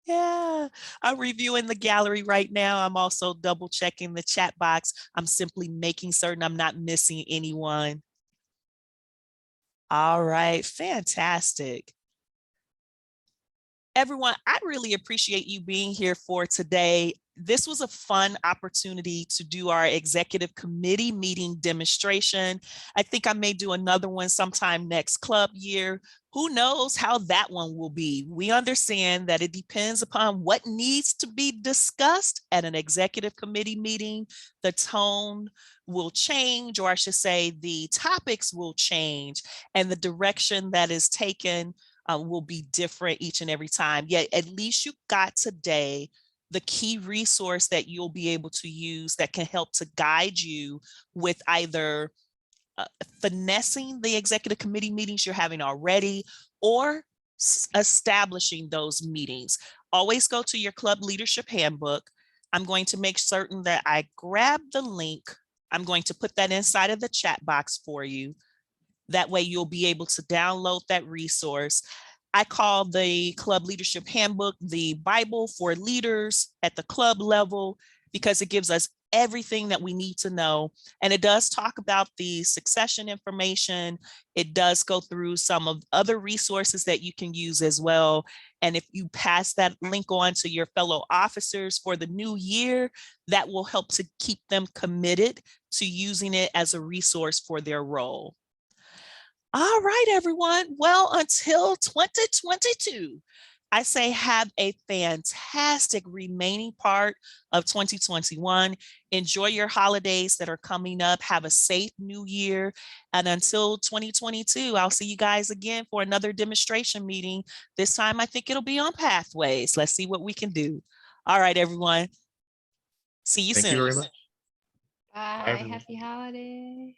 Yeah, I'm reviewing the gallery right now. I'm also double checking the chat box. I'm simply making certain I'm not missing anyone. All right, fantastic. Everyone, I really appreciate you being here for today. This was a fun opportunity to do our executive committee meeting demonstration. I think I may do another one sometime next club year. Who knows how that one will be? We understand that it depends upon what needs to be discussed at an executive committee meeting. The tone will change, or I should say the topics will change, and the direction that is taken will be different each and every time. Yet at least you got today the key resource that you'll be able to use that can help to guide you with either finessing the executive committee meetings you're having already or establishing those meetings. Always go to your club leadership handbook. I'm going to make certain that I grab the link. I'm going to put that inside of the chat box for you. That way you'll be able to download that resource. I call the club leadership handbook the Bible for leaders at the club level, because it gives us everything that we need to know. And it does talk about the succession information. It does go through some of other resources that you can use as well. And if you pass that link on to your fellow officers for the new year, that will help to keep them committed to using it as a resource for their role. All right, everyone. Well, until 2022, I say have a fantastic remaining part of 2021. Enjoy your holidays that are coming up. Have a safe new year. And until 2022, I'll see you guys again for another demonstration meeting. This time, I think it'll be on pathways. Let's see what we can do. All right, everyone. See you soon. Thank you very much. Bye. everyone. Happy holidays.